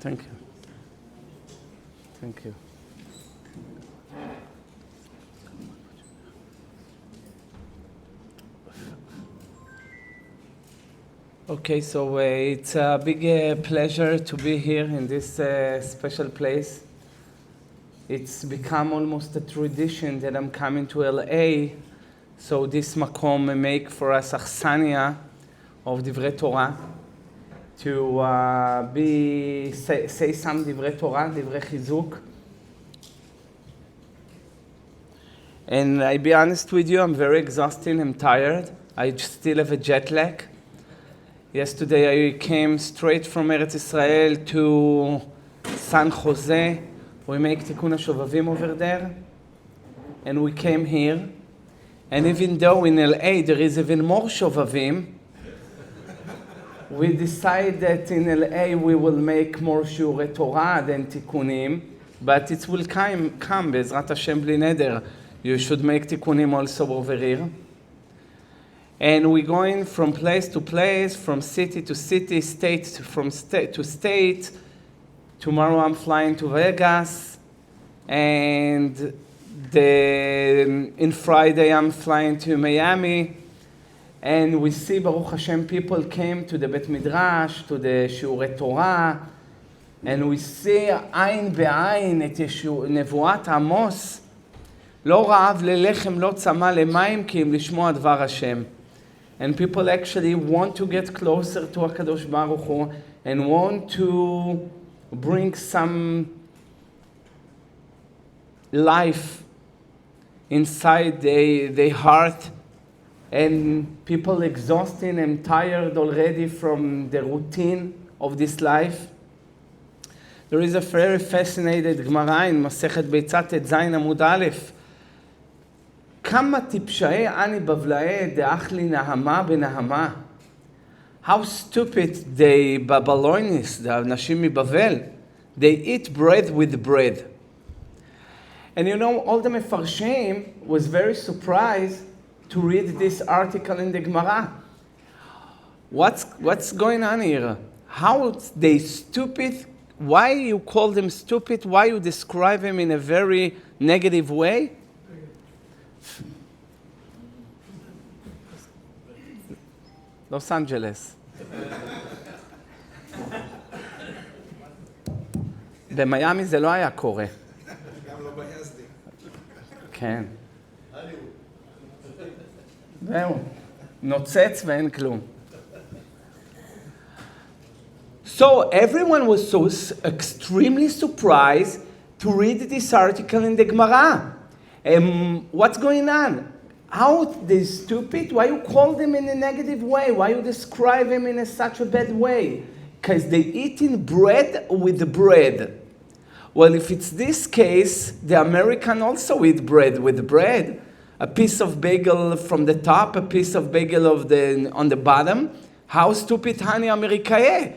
Thank you. Thank you. Okay, so it's a big pleasure to be here in this special place. It's become almost a tradition that I'm coming to LA, so this makom make for us achsania of divrei Torah, to say some divrei Torah, divrei chizuk. And I'll be honest with you, I'm very exhausted, I'm tired. I still have a jet lag. Yesterday I came straight from Eretz Israel to San Jose. We make Tikkun HaShovavim over there. And we came here. And even though in LA there is even more Shovavim, we decided that in LA we will make more Shiurei Torah than Tikkunim, but it will come Be'ezrat Hashem bli neder. You should make Tikkunim also over here. And we're going from place to place, from city to city, state from state to state. Tomorrow I'm flying to Vegas, and in Friday I'm flying to Miami. And we see, Baruch Hashem, people came to the Bet Midrash, to the Shiurei Torah, and we see עין בעין את נבואת עמוס. לא רעב ללחם, לא צמא למים, כי אם לשמוע דבר השם. And people actually want to get closer to HaKadosh Baruch Hu and want to bring some life inside their heart. And people exhausted and tired already from the routine of this life. There is a very fascinating Gemara in Masechet Beitzat Tet Zayin Amud Aleph. כמה טיפשאי אני בבלעי דאך לי נהמה בנהמה. How stupid the Babylonians, the אנשים מבבל, they eat bread with bread. And you know, all the Mefarshim was very surprised to read this article in the Gemara. What's going on here? How they stupid? Why you call them stupid? Why you describe them in a very negative way? Los Angeles. במיאמי זה לא היה קורה. גם לא ביזדי. כן. זהו. נוצץ ואין כלום. So everyone was so extremely surprised to read this article in the Gemara. What's going on? How they stupid? Why you call them in a negative way? Why you describe them in such a bad way? Because they eating bread with bread. Well, if it's this case, the American also eat bread with bread. A piece of bagel from the top, a piece of bagel on the bottom. How stupid hani Amerikaye?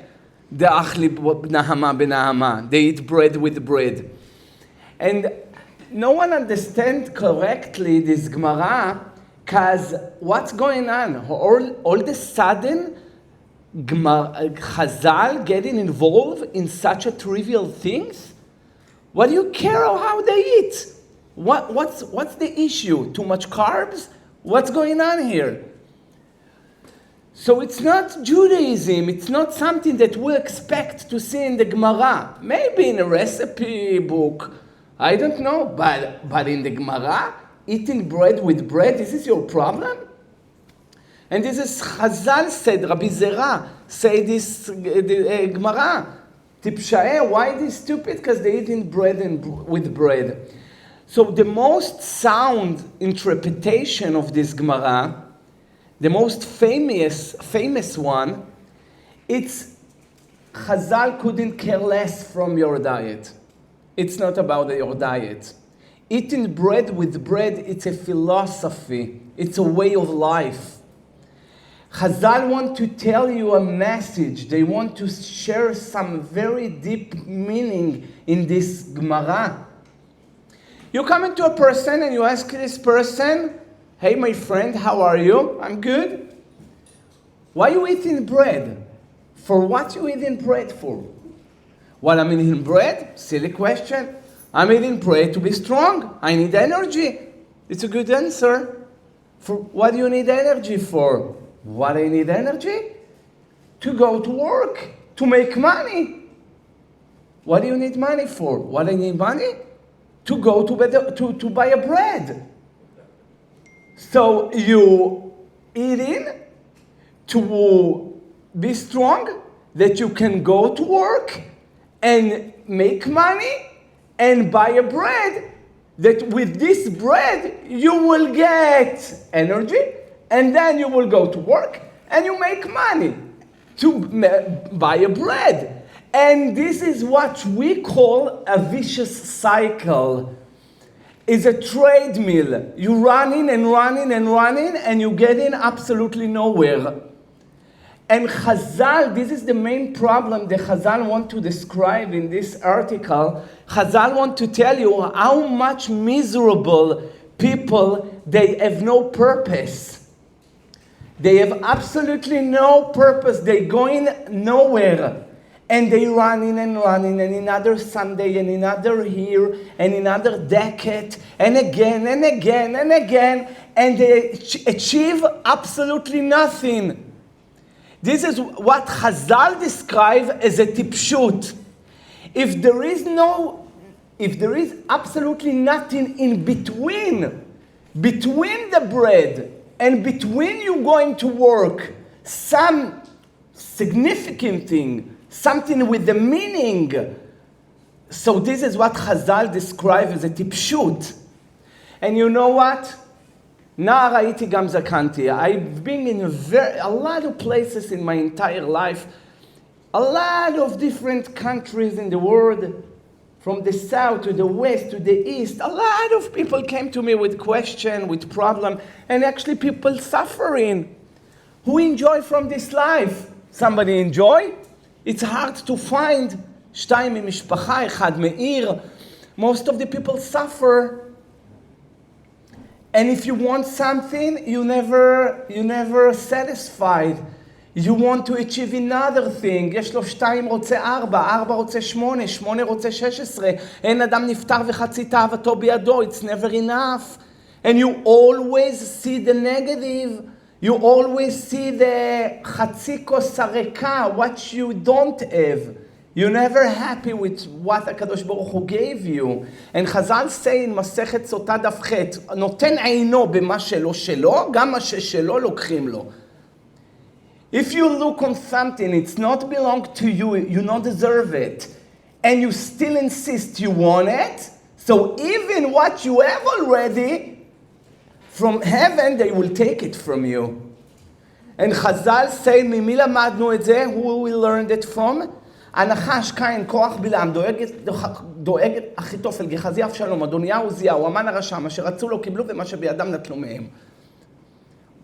They eat bread with bread. And no one understands correctly this Gemara, because what's going on? All of a sudden, Chazal getting involved in such a trivial things? What do you care how they eat? What's the issue? Too much carbs? What's going on here? So it's not Judaism, it's not something that we expect to see in the Gemara. Maybe in a recipe book, I don't know, but in the Gemara, eating bread with bread, is this your problem? And this is Chazal said, Rabbi Zera say this Gemara. Tipsha'eh, why they stupid? Because they eating bread with bread. So the most sound interpretation of this Gemara, the most famous one, it's Chazal couldn't care less from your diet. It's not about your diet. Eating bread with bread, it's a philosophy. It's a way of life. Chazal want to tell you a message. They want to share some very deep meaning in this Gemara. You come into a person and you ask this person, hey, my friend, how are you? I'm good. Why are you eating bread? For what you eating bread for? While I'm eating bread, silly question. I'm eating bread to be strong. I need energy. It's a good answer. For what do you need energy for? What I need energy? To go to work, to make money. What do you need money for? What I need money? To go to buy a bread. So you eating to be strong, that you can go to work and make money and buy a bread, that with this bread you will get energy, and then you will go to work and you make money to buy a bread. And this is what we call a vicious cycle. It's a treadmill. You running and running and running, and you get in absolutely nowhere. And Chazal, this is the main problem that Chazal want to describe in this article. Chazal want to tell you how much miserable people, they have no purpose. They have absolutely no purpose. They going nowhere. And they running and running, and another Sunday, and another here, and another decade, and again, and again, and again, and they achieve absolutely nothing. This is what Chazal describe as a tipshut. If there is absolutely nothing in between the bread and between you going to work, some significant thing, something with the meaning. So this is what Chazal describe as a tipshut. And you know what? נער הייתי גם זקנתי. I've been in a lot of places in my entire life, a lot of different countries in the world, from the south to the west to the east. A lot of people came to me with question, with problem, and actually people suffering. Who enjoy from this life? Somebody enjoy? It's hard to find. שתיים ממשפחה, אחד מעיר. Most of the people suffer. And if you want something, you never satisfied. You want to achieve another thing. יש לו 2 רוצה 4, 4 רוצה 8, 8 רוצה 16. אין אדם נפטר וחצי תאוותו בידו. It's never enough. And you always see the negative. You always see the חצי כוס הריקה, what you don't have. You're never happy with what HaKadosh Baruch Hu gave you. And Chazal say in מסכת סוטה דף ח', נותן עינו במה שלו שלו, גם מה ששלו לוקחים לו. If you look on something, it's not belong to you, you don't deserve it, and you still insist you want it, so even what you have already, from heaven, they will take it from you. And Chazal say, ממי למדנו את זה? Who we learned it from? הנחש, קין, כוח בלעם, דואג אחיתופל, גחזי אבשלום, אדוניה עוזיהו, המן הרשע, מה שרצו לו קיבלו ומה שבידם נטלו מהם.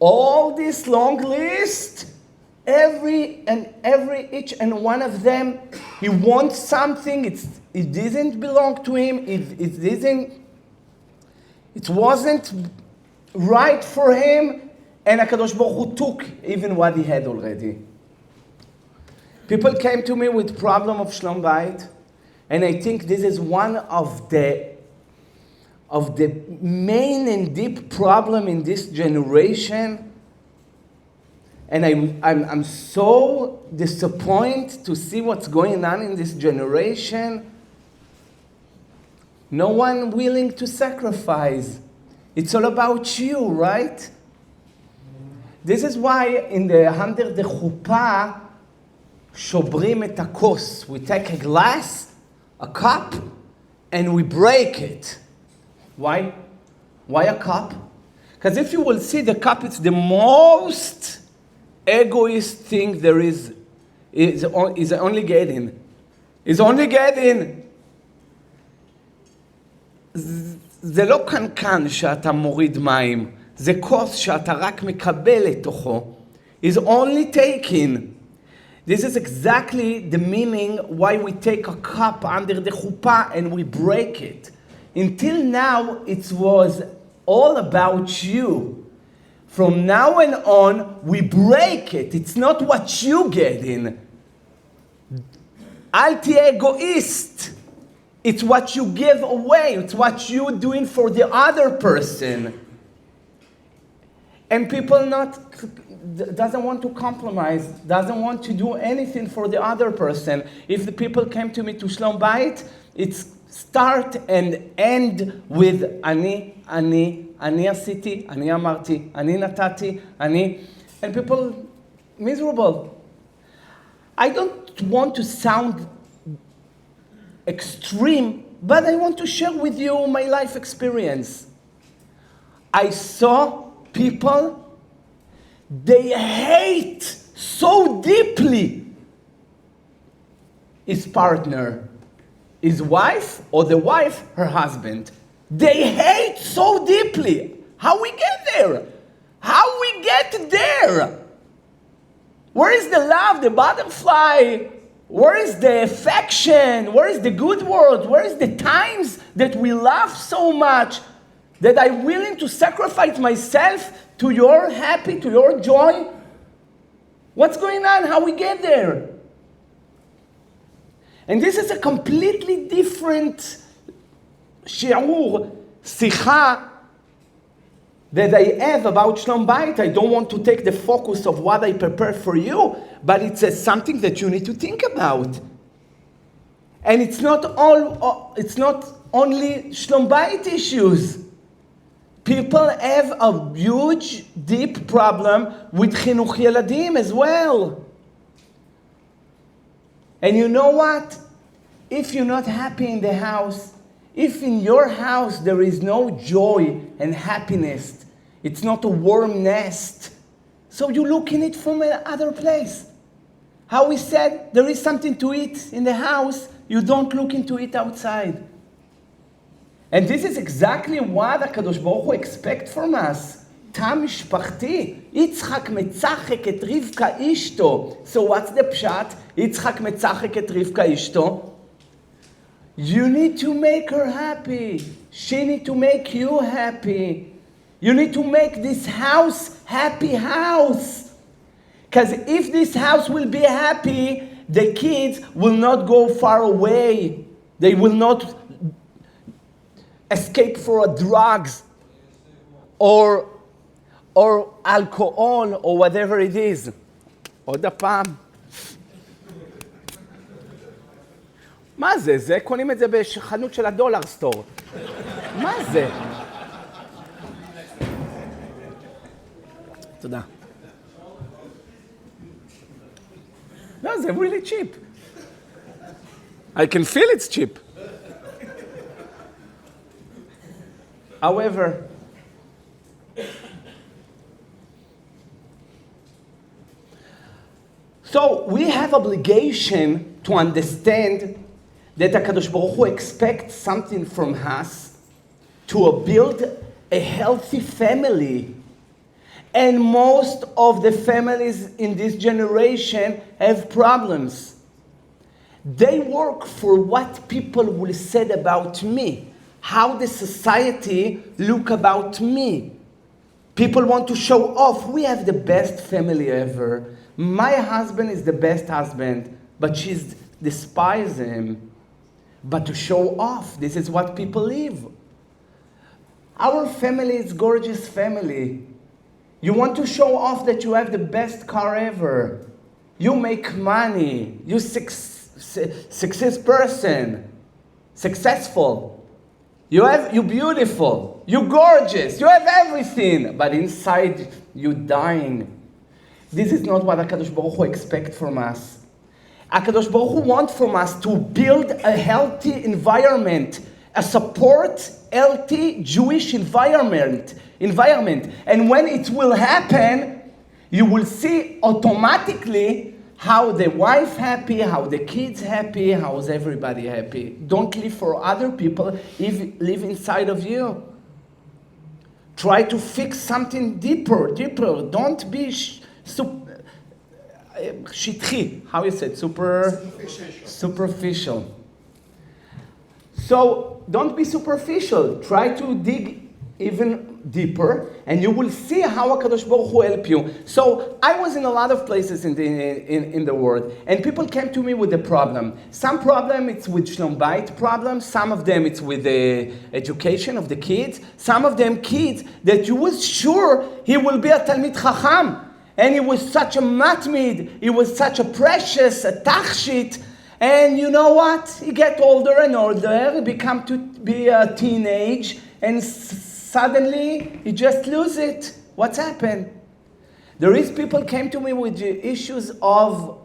All this long list, each and one of them, he wants something, it didn't belong to him, it wasn't right for him, and HaKadosh Baruch Hu took even what he had already. People came to me with problem of Shlom Bayit, and I think this is one of the main and deep problem in this generation. And I'm so disappointed to see what's going on in this generation. No one willing to sacrifice. It's all about you, right? This is why under the chuppah, שוברים את הכוס. We take a glass, a cup, and we break it. Why? Why a cup? Because if you will see the cup, it's the most egoist thing there is only getting. Is only getting. זה לא קנקן שאתה מוריד מים. זה כוס שאתה רק מקבל לתוכו. Is only taking. This is exactly the meaning why we take a cup under the chuppah and we break it. Until now, it was all about you. From now on, we break it. It's not what you get in. אל תהיה אגואיסט. It's what you give away. It's what you're doing for the other person. And people doesn't want to compromise, doesn't want to do anything for the other person. If the people came to me to Shlom Bayit, it's start and end with אני עשיתי, אני אמרתי, אני נתתי, and people miserable. I don't want to sound extreme, but I want to share with you my life experience. I saw people, they hate so deeply his partner, his wife, or the wife, her husband. They hate so deeply. How we get there? How we get there? Where is the love, the butterfly? Where is the affection? Where is the good words? Where is the times that we laugh so much that I'm willing to sacrifice myself to your happy, to your joy? What's going on? How we get there? And this is a completely different shi'ur, sicha, that I have about Shlom Bayit. I don't want to take the focus of what I prepared for you, but it's something that you need to think about. And it's not only Shlom Bayit issues. People have a huge, deep problem with chinuch yeladim as well. And you know what? If you're not happy in the house, if in your house there is no joy and happiness, it's not a warm nest, so you look in it from another place. How we said, there is something to eat in the house, you don't look into it outside. And this is exactly what HaKadosh Baruch Hu expects from us. תא משפחתי, יצחק מצחק את רבקה אשתו. So what's the pshat? יצחק מצחק את רבקה אשתו. You need to make her happy. She need to make you happy. You need to make this house happy house. Because if this house will be happy, the kids will not go far away. They will not escape for drugs or alcohol or whatever it is. עוד הפעם. מה זה? זה קונים את זה בחנות של הדולר סטור. מה זה? תודה. No, they're really cheap. I can feel it's cheap. However, so we have obligation to understand that HaKadosh Baruch Hu expects something from us to build a healthy family. And most of the families in this generation have problems. They work for what people will say about me, how the society look about me. People want to show off. We have the best family ever. My husband is the best husband, but she's despise him. But to show off, this is what people live. Our family is gorgeous family. You want to show off that you have the best car ever. You make money. You success person. Successful. You're beautiful. You're gorgeous. You have everything. But inside, you're dying. This is not what HaKadosh Baruch Hu expects from us. HaKadosh Baruch Hu wants from us to build a healthy environment, a support, healthy Jewish environment. And when it will happen, you will see automatically how the wife happy, how the kids happy, how's everybody happy. Don't live for other people, live inside of you. Try to fix something deeper. Don't be shitchi. How is it? Superficial. So don't be superficial. Try to dig even deeper, and you will see how HaKadosh Baruch Hu help you. So I was in a lot of places in the world, and people came to me with a problem. Some problem it's with Shlom Bayit problem, some of them it's with the education of the kids, some of them kids that you was sure he will be a Talmid Chacham, and he was such a matmid, he was such a precious, a tachshit, and you know what? He get older and older, he become to be a teenage, and suddenly he just lose it. What's happened? There is people came to me with the issues of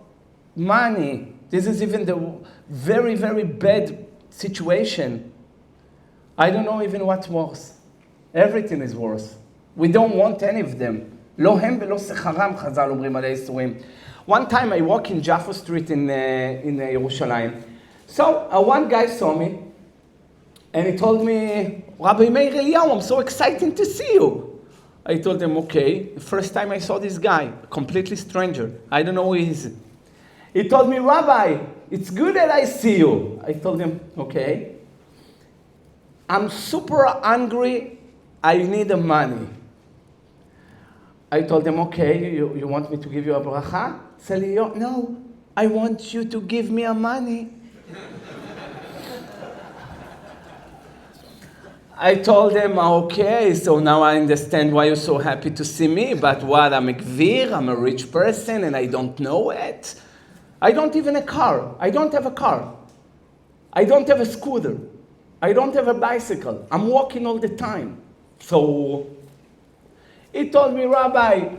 money. This is even the very, very bad situation. I don't know even what's worse. Everything is worse. We don't want any of them. לא הם ולא שכרם, חז"ל אומרים על הייסורים. One time I walk in Jaffa Street in Yerushalayim. So one guy saw me, and he told me, Rabbi Meir Eliyahu, I'm so excited to see you. I told him, okay. The first time I saw this guy, completely stranger. I don't know who he is. He told me, Rabbi, it's good that I see you. I told him, okay. I'm super hungry. I need the money. I told him, okay, you want me to give you a bracha? Said, no, I want you to give me a money. I told him, okay, so now I understand why you're so happy to see me, but what, I'm a gvir, I'm a rich person, and I don't know it. I don't even a car. I don't have a car. I don't have a scooter. I don't have a bicycle. I'm walking all the time. So he told me, Rabbi,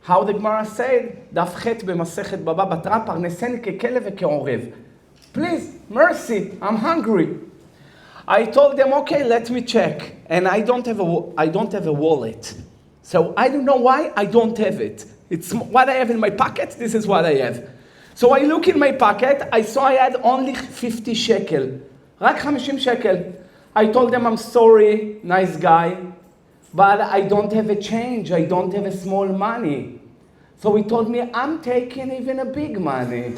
how the Gemara said, דף ח' במסכת בבא בתרא, פרנסני ככלב וכעורב. Please, mercy, I'm hungry. I told them, okay, let me check. And I don't have a wallet. So I don't know why I don't have it. It's what I have in my pocket, this is what I have. So I look in my pocket, I saw I had only 50 shekel. רק 50 shekel. I told them, I'm sorry, nice guy, but I don't have a change. I don't have a small money. So he told me, I'm taking even a big money.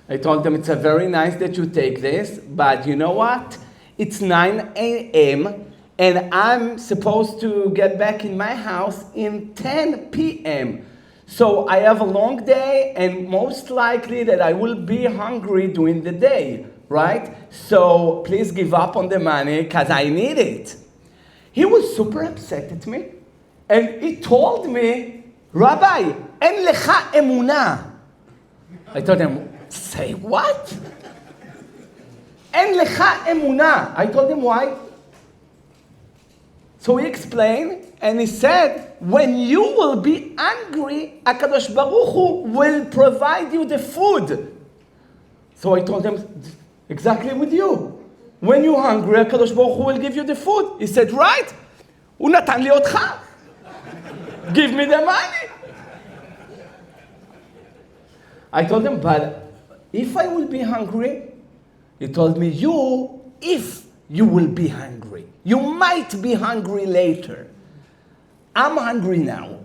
I told them, it's very nice that you take this, but you know what? It's 9 a.m. and I'm supposed to get back in my house in 10 p.m. So I have a long day, and most likely that I will be hungry during the day, right? So please give up on the money, because I need it. He was super upset at me, and he told me, Rabbi, אין לך אמונה. I told him, say what? אין לך אמונה. I told him why. So he explained, and he said, when you will be hungry, HaKadosh Baruch Hu will provide you the food. So I told him, exactly with you. When you're hungry, HaKadosh Baruch Hu will give you the food. He said, right? הוא נתן לי אותך. Give me the money. I told him, but if I will be hungry, he told me, if you will be hungry. You might be hungry later. I'm hungry now.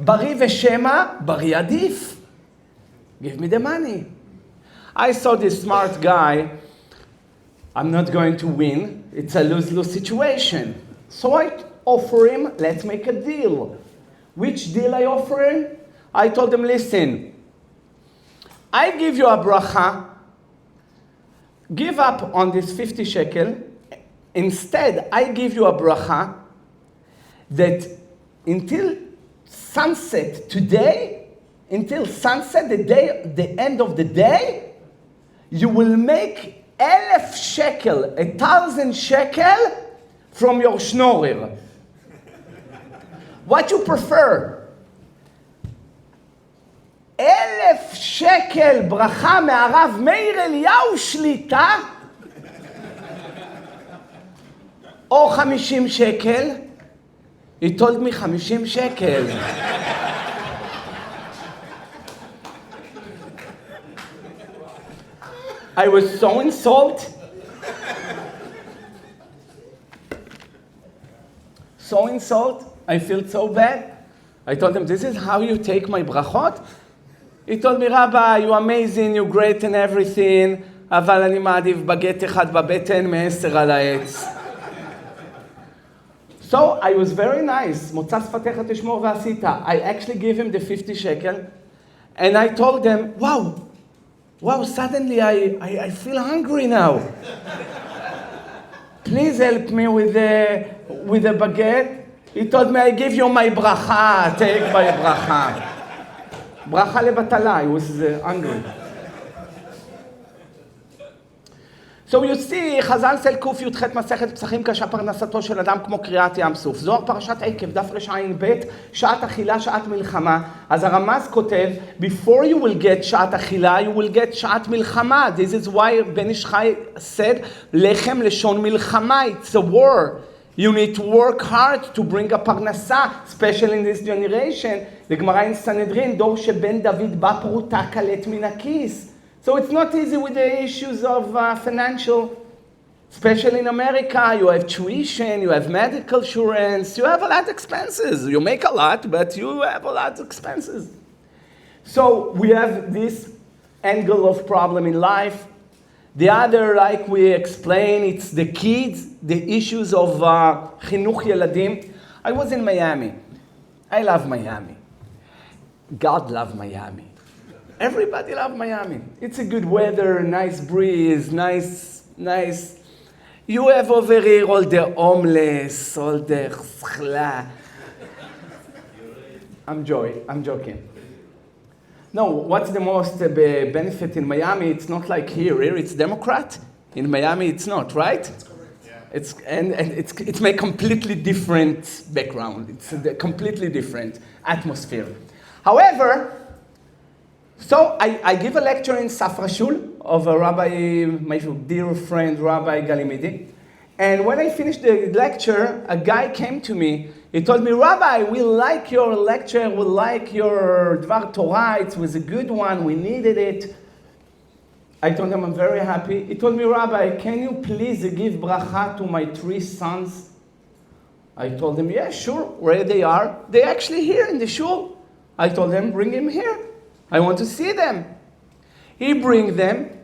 בריא ושמא, בריא עדיף. Give me the money. I saw this smart guy. I'm not going to win. It's a lose-lose situation. So I offer him, let's make a deal. Which deal I offer him? I told him, listen, I give you a bracha. Give up on this 50 shekel. Instead, I give you a bracha that until sunset today, until sunset, the end of the day, you will make 1,000 shekel, 1,000 shekel from your schnorrer. What you prefer? 1,000 shekel ברכה מהרב מאיר אליהו שליטה, או 50 shekel? He told me 50 shekel. I was so insulted. I feel so bad. I told him, this is how you take my brachot? He told me, Rabbi, you're amazing, you're great and everything, אבל אני מעדיף בגט אחד בבטן מ10 על העץ. So I was very nice. מוצא שפתיך תשמור ועשית. I actually gave him the 50 shekel, and I told them, wow, suddenly I feel hungry now. Please help me with the baguette. He told me, I give you my bracha, take my bracha. Bracha lebatala, he was hungry. So you see, חז"ל סל קי"ח מסכת פסחים קשה פרנסתו של אדם כמו קריעת ים סוף. זוהר פרשת עקב, דף רע"ב, שעת אכילה, שעת מלחמה. אז הרמז כותב, before you will get שעת אכילה, you will get שעת מלחמה. This is why בן איש חי said, לחם לשון מלחמה, it's a war. You need to work hard to bring a פרנסה, especially in this generation. לגמרא אין סנהדרין, דור שבן דוד בא פרוטה קלט מן הכיס. So it's not easy with the issues of financial, especially in America. You have tuition, you have medical insurance, you have a lot of expenses. You make a lot, but you have a lot of expenses. So we have this angle of problem in life. The other, like we explained, it's the kids, the issues of חינוך ילדים. I was in Miami. I love Miami. God loves Miami. Everybody loves Miami. It's a good weather, nice breeze, nice. You have over here all the homeless, all the schla. I'm joking. No, what's the most benefit in Miami? It's not like here. Here it's Democrat. In Miami it's not, right? That's correct. Yeah. It's a completely different background. It's a completely different atmosphere. However, so I give a lecture in Safra Shul of a rabbi, my dear friend, Rabbi Galimidi. And when I finished the lecture, a guy came to me. He told me, Rabbi, we like your lecture. We like your Dvar Torah. It was a good one. We needed it. I told him, I'm very happy. He told me, Rabbi, can you please give bracha to my 3 sons? I told him, yeah, sure. Where they are? They're actually here in the shul. I told him, bring him here. I want to see them. He bring them.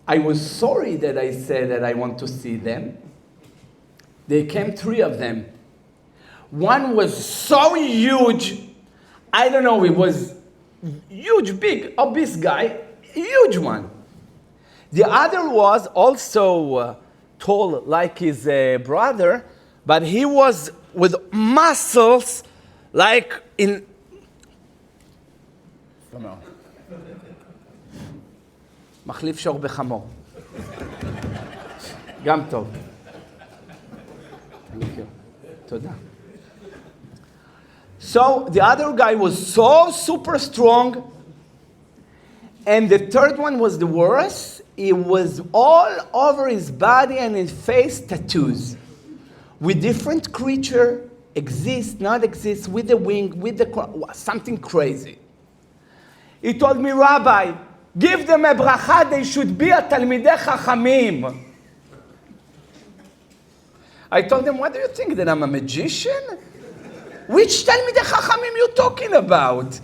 I was sorry that I said that I want to see them. They came 3 of them. One was so huge. I don't know, it was huge, big, obese guy. Huge one. The other was also tall like his brother, but he was with muscles like in... מחליף שור בחמור. גם טוב. Thank you. תודה. So the other guy was so super strong, and the third one was the worst. It was all over his body and his face tattoos, with different creature, exist, not exist, with the wing, with the something crazy. He told me, Rabbi, give them a bracha, they should be a Talmidei Chachamim. I told him, what do you think, that I'm a magician? Which Talmidei Chachamim you talking about?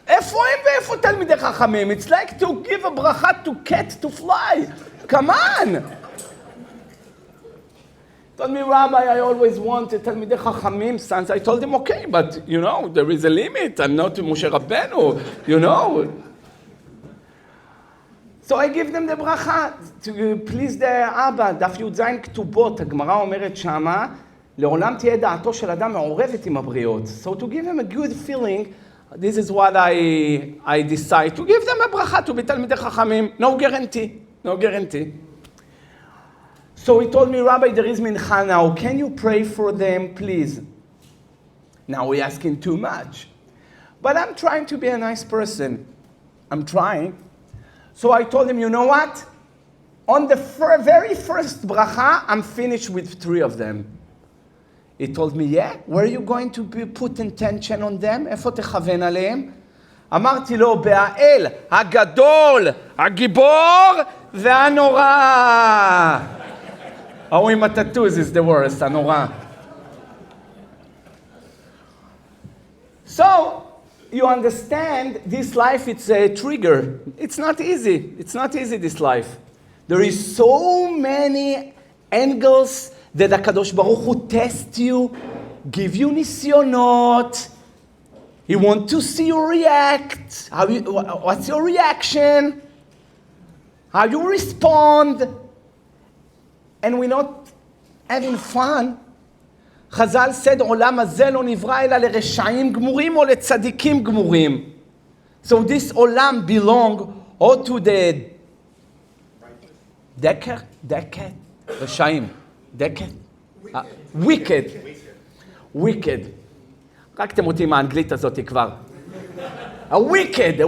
איפה הם ואיפה תלמידי חכמים? It's like to give a bracha to cat to fly. Come on! Told me, Rabbi, I always wanted Talmidei Chachamim sons. I told him, okay, but, you know, there is a limit. I'm not Moshe Rabbeinu, you know. So I give them the bracha, to please the Abba, דף י"ז כתובות, הגמרא אומרת שמה, לעולם תהיה דעתו של אדם מעורבת עם הבריות. So to give him a good feeling, this is what I decide, to give them a bracha, to be תלמידי חכמים, no guarantee. So he told me, Rabbi, there is mincha now, can you pray for them, please? Now we're asking too much. But I'm trying to be a nice person. I'm trying. So I told him, you know what? On the very first bracha, I'm finished with 3 of them. He told me, yeah, where are you going to put intention on them? איפה תכוון עליהם? אמרתי לו, בהאל, הגדול, הגיבור והנורא. ההוא עם הטטוז is the worst, הנורא. So, you understand, this life, it's a trigger. It's not easy, this life. There is so many angles that HaKadosh Baruch Hu tests you give you ניסיונות. He wants to see you react. What's your reaction? How you respond? And we're not having fun. חז"ל said, עולם הזה לא נברא אלא לרשעים גמורים או לצדיקים גמורים. So this עולם belong or to the דקת, רשעים, דקת, wicked. רק אתם אותי עם האנגלית הזאת כבר. A wicked,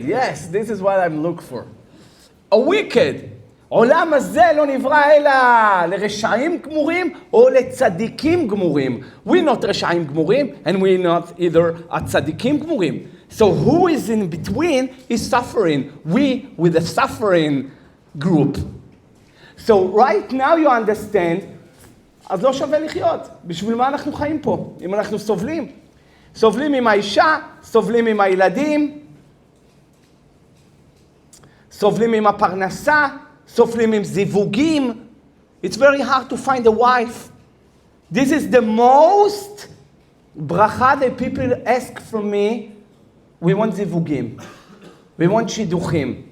yes, this is what I'm looking for. A wicked. עולם הזה לא נברא אלא לרשעים גמורים או לצדיקים גמורים. We're not רשעים גמורים and we're not either הצדיקים גמורים. So who is in between is suffering. We with the suffering group. So right now you understand, אז לא שווה לחיות. בשביל מה אנחנו חיים פה? אם אנחנו סובלים. סובלים עם האישה, סובלים עם הילדים, סובלים עם הפרנסה, סובלים עם זיווגים. It's very hard to find a wife. This is the most ברכה that people ask from me. We want זיווגים. We want שידוכים.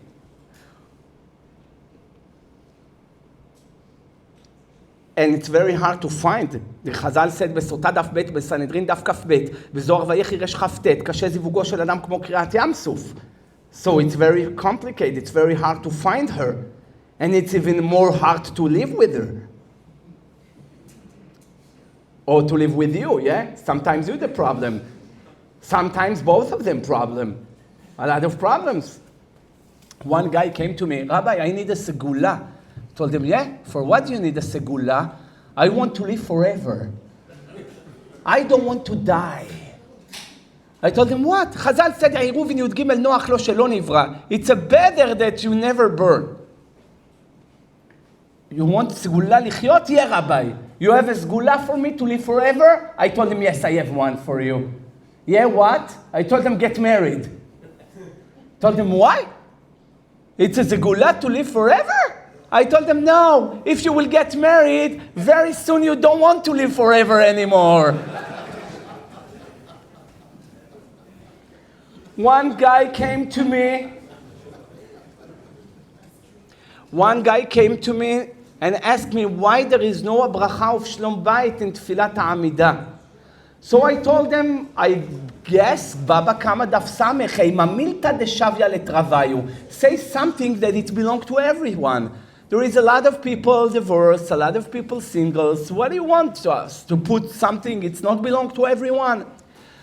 And it's very hard to find. חז"ל said בסוטה דף ב' בסנהדרין דף כ"ב, בזוהר ויחי רש כ"ט, קשה זיווגו של אדם כמו קריעת ים סוף. So it's very complicated, it's very hard to find her. And it's even more hard to live with her. Or to live with you, yeah? Sometimes you're the problem. Sometimes both of them problem. A lot of problems. One guy came to me, Rabbi, I need a segula. I told him, yeah, for what do you need a segula? I want to live forever. I don't want to die. I told him, what? חז"ל said, עירובין י"ג נוח לו שלא נברא. It's a better that you never burn. You want סגולה לחיות? Yeah, Rabbi. You have a סגולה for me to live forever? I told him, yes, I have one for you. Yeah, what? I told him, get married. Told him, why? It's a סגולה to live forever? I told him, no. If you will get married, very soon you don't want to live forever anymore. One guy came to me and asked me why there is no bracha of Shlom Bayit in Tfilat HaAmidah. So I told them, I guess, Baba Kama Daf Samech, Eima Milta de Shavya Letravayu. Say something that it belongs to everyone. There is a lot of people divorced, a lot of people singles. What do you want us to put something? It's not belong to everyone.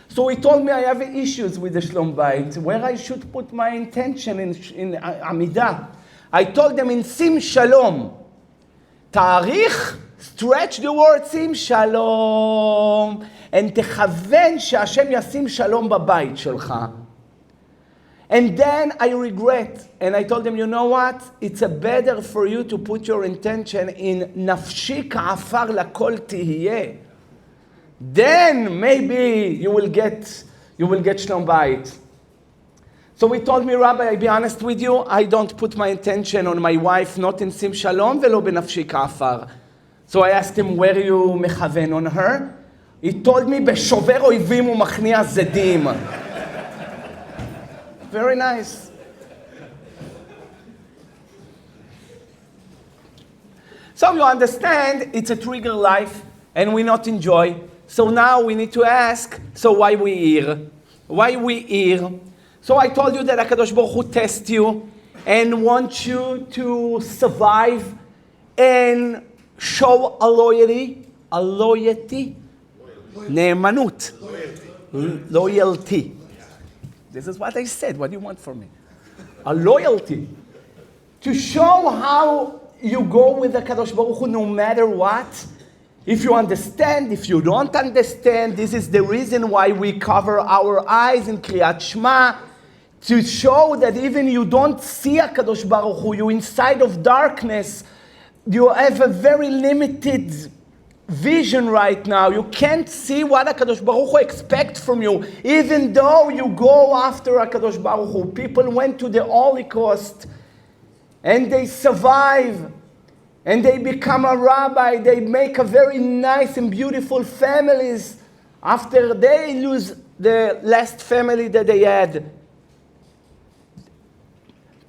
So he told me I have issues with the Shlom Bayit, where I should put my intention in Amidah. I told them in Sim Shalom. Tarikh, stretch the word Sim Shalom, and תכוון שהשם ישים שלום בבית שלך. And then I regret, and I told them, you know what? It's better for you to put your intention in נפשי כעפר לכל תהיה. Then maybe you will get Shlom Bayit. So he told me, Rabbi, I'll be honest with you, I don't put my intention on my wife, not in Sim Shalom, ולא בנפשי כעפר. So I asked him, where you מכוון on her? He told me, בשובר אויבים ומכניע זדים. Very nice. So you understand, it's a trigger life, and we not enjoy. So now we need to ask, so why we here? Why we here? So I told you that HaKadosh Baruch Hu tests you and wants you to survive and show a loyalty, נאמנות, loyalty. This is what I said. What do you want from me? A loyalty. To show how you go with the HaKadosh Baruch Hu no matter what. If you understand, if you don't understand, this is the reason why we cover our eyes in Kriyat Shema, to show that even you don't see HaKadosh Baruch Hu, you're inside of darkness, you have a very limited vision right now. You can't see what HaKadosh Baruch Hu expects from you, even though you go after HaKadosh Baruch Hu. People went to the Holocaust, and they survive, and they become a rabbi, they make a very nice and beautiful families. after they lose the last family that they had.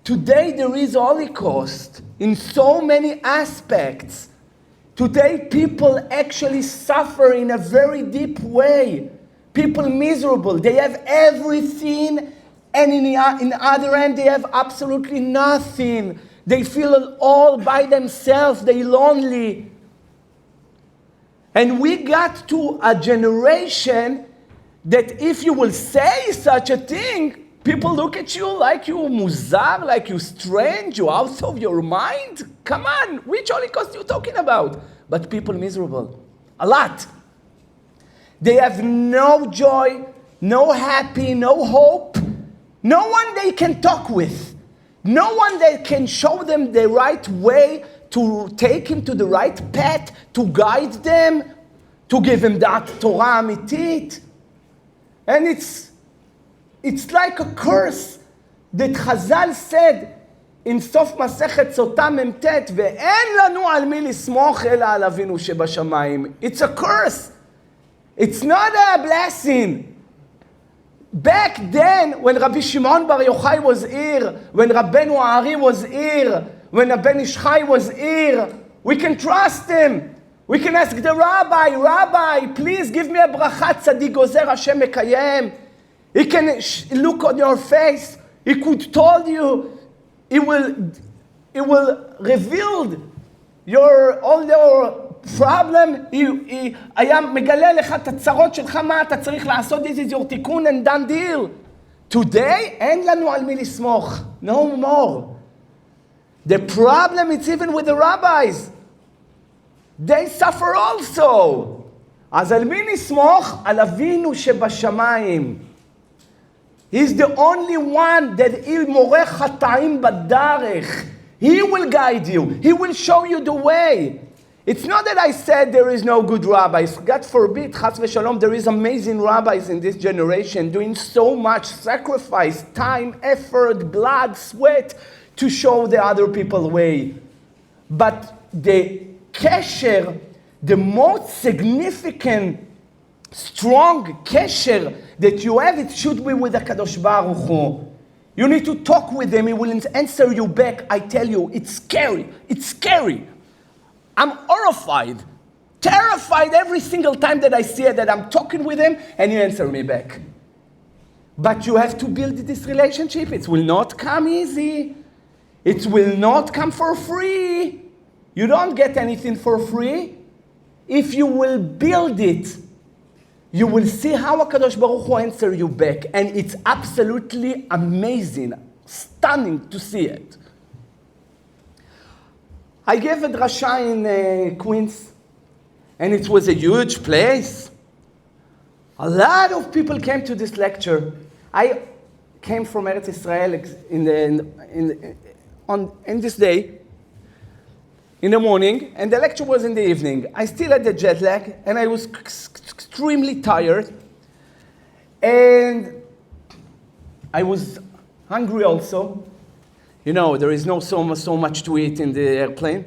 Today there is Holocaust in so many aspects. Today people actually suffer in a very deep way. People miserable. They have everything, and in the other end they have absolutely nothing. They feel all by themselves. They're lonely. And we got to a generation that if you will say such a thing, people look at you like you muzar, like you strange, you out of your mind. Come on, which Holocaust are you talking about? But people miserable, a lot. They have no joy, no happy, no hope, no one they can talk with, no one that can show them the right way, to take him to the right path, to guide them, to give him that Torah amitit. And it's like a curse that Chazal said in סוף מסכת סוטה מ"ט, ואין לנו על מי לסמוך אלא על אבינו שבשמיים. It's a curse. It's not a blessing. Back then, when Rabbi Shimon Bar Yochai was here, when Rabbeinu Ari was here, when Rabbi Ishchai was here, we can trust him. We can ask the Rabbi, please give me a bracha tzaddik gozer Hashem mekayem. He can look on your face. He could tell you. It will reveal all your problem. היה מגלה לך את הצרות שלך, מה אתה צריך לעשות. This is your תיקון and done deal. Today, אין לנו על מי לסמוך. No more. The problem is even with the rabbis. They suffer also. אז על מי נסמוך? על אבינו שבשמיים. He's the only one that il morech hata'im badarech. He will guide you. He will show you the way. It's not that I said there is no good rabbis. God forbid, chas v'shalom, there is amazing rabbis in this generation doing so much sacrifice, time, effort, blood, sweat to show the other people way. But the kesher, the most significant strong kesher that you have, it should be with the Kadosh Baruch Hu. You need to talk with him. He will answer you back. I tell you, it's scary. It's scary. I'm horrified, terrified every single time that I see it, that I'm talking with him and he answers me back. But you have to build this relationship. It will not come easy. It will not come for free. You don't get anything for free. If you will build it, you will see how HaKadosh Baruch Hu answer you back. And it's absolutely amazing, stunning to see it. I gave a drasha in Queens, and it was a huge place. A lot of people came to this lecture. I came from Eretz Israel in this day, in the morning, and the lecture was in the evening. I still had the jet lag, and I was extremely tired, and I was hungry also. You know, there is no so much to eat in the airplane.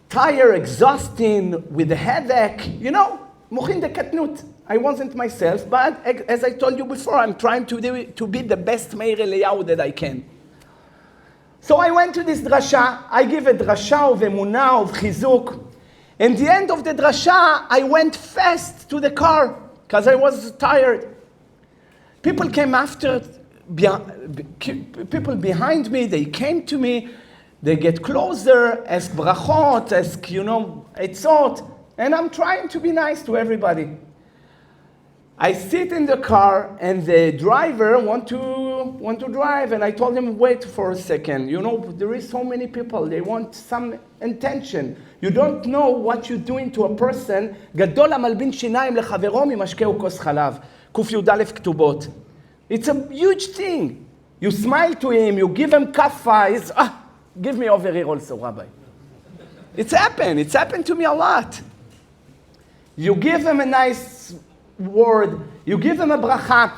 Tired, exhausting, with a headache, you know, mochin de katnut. I wasn't myself, but as I told you before, I'm trying to be the best Meir Eliyahu that I can. So I went to this drasha. I give a drasha of emunah, of chizuk. In the end of the drasha, I went fast to the car because I was tired. People came after, people behind me, they came to me, they get closer, ask brachot, ask, etzot, and I'm trying to be nice to everybody. I sit in the car, and the driver want to drive, and I told him, wait for a second. There is so many people. They want some attention. You don't know what you're doing to a person. גדול המלבין שיניים לחברו ממשקהו כוס חלב. ק"יא כתובות. It's a huge thing. You smile to him, you give him kaffa. Give me over here also, Rabbi. It's happened to me a lot. You give him a nice word, you give him a bracha,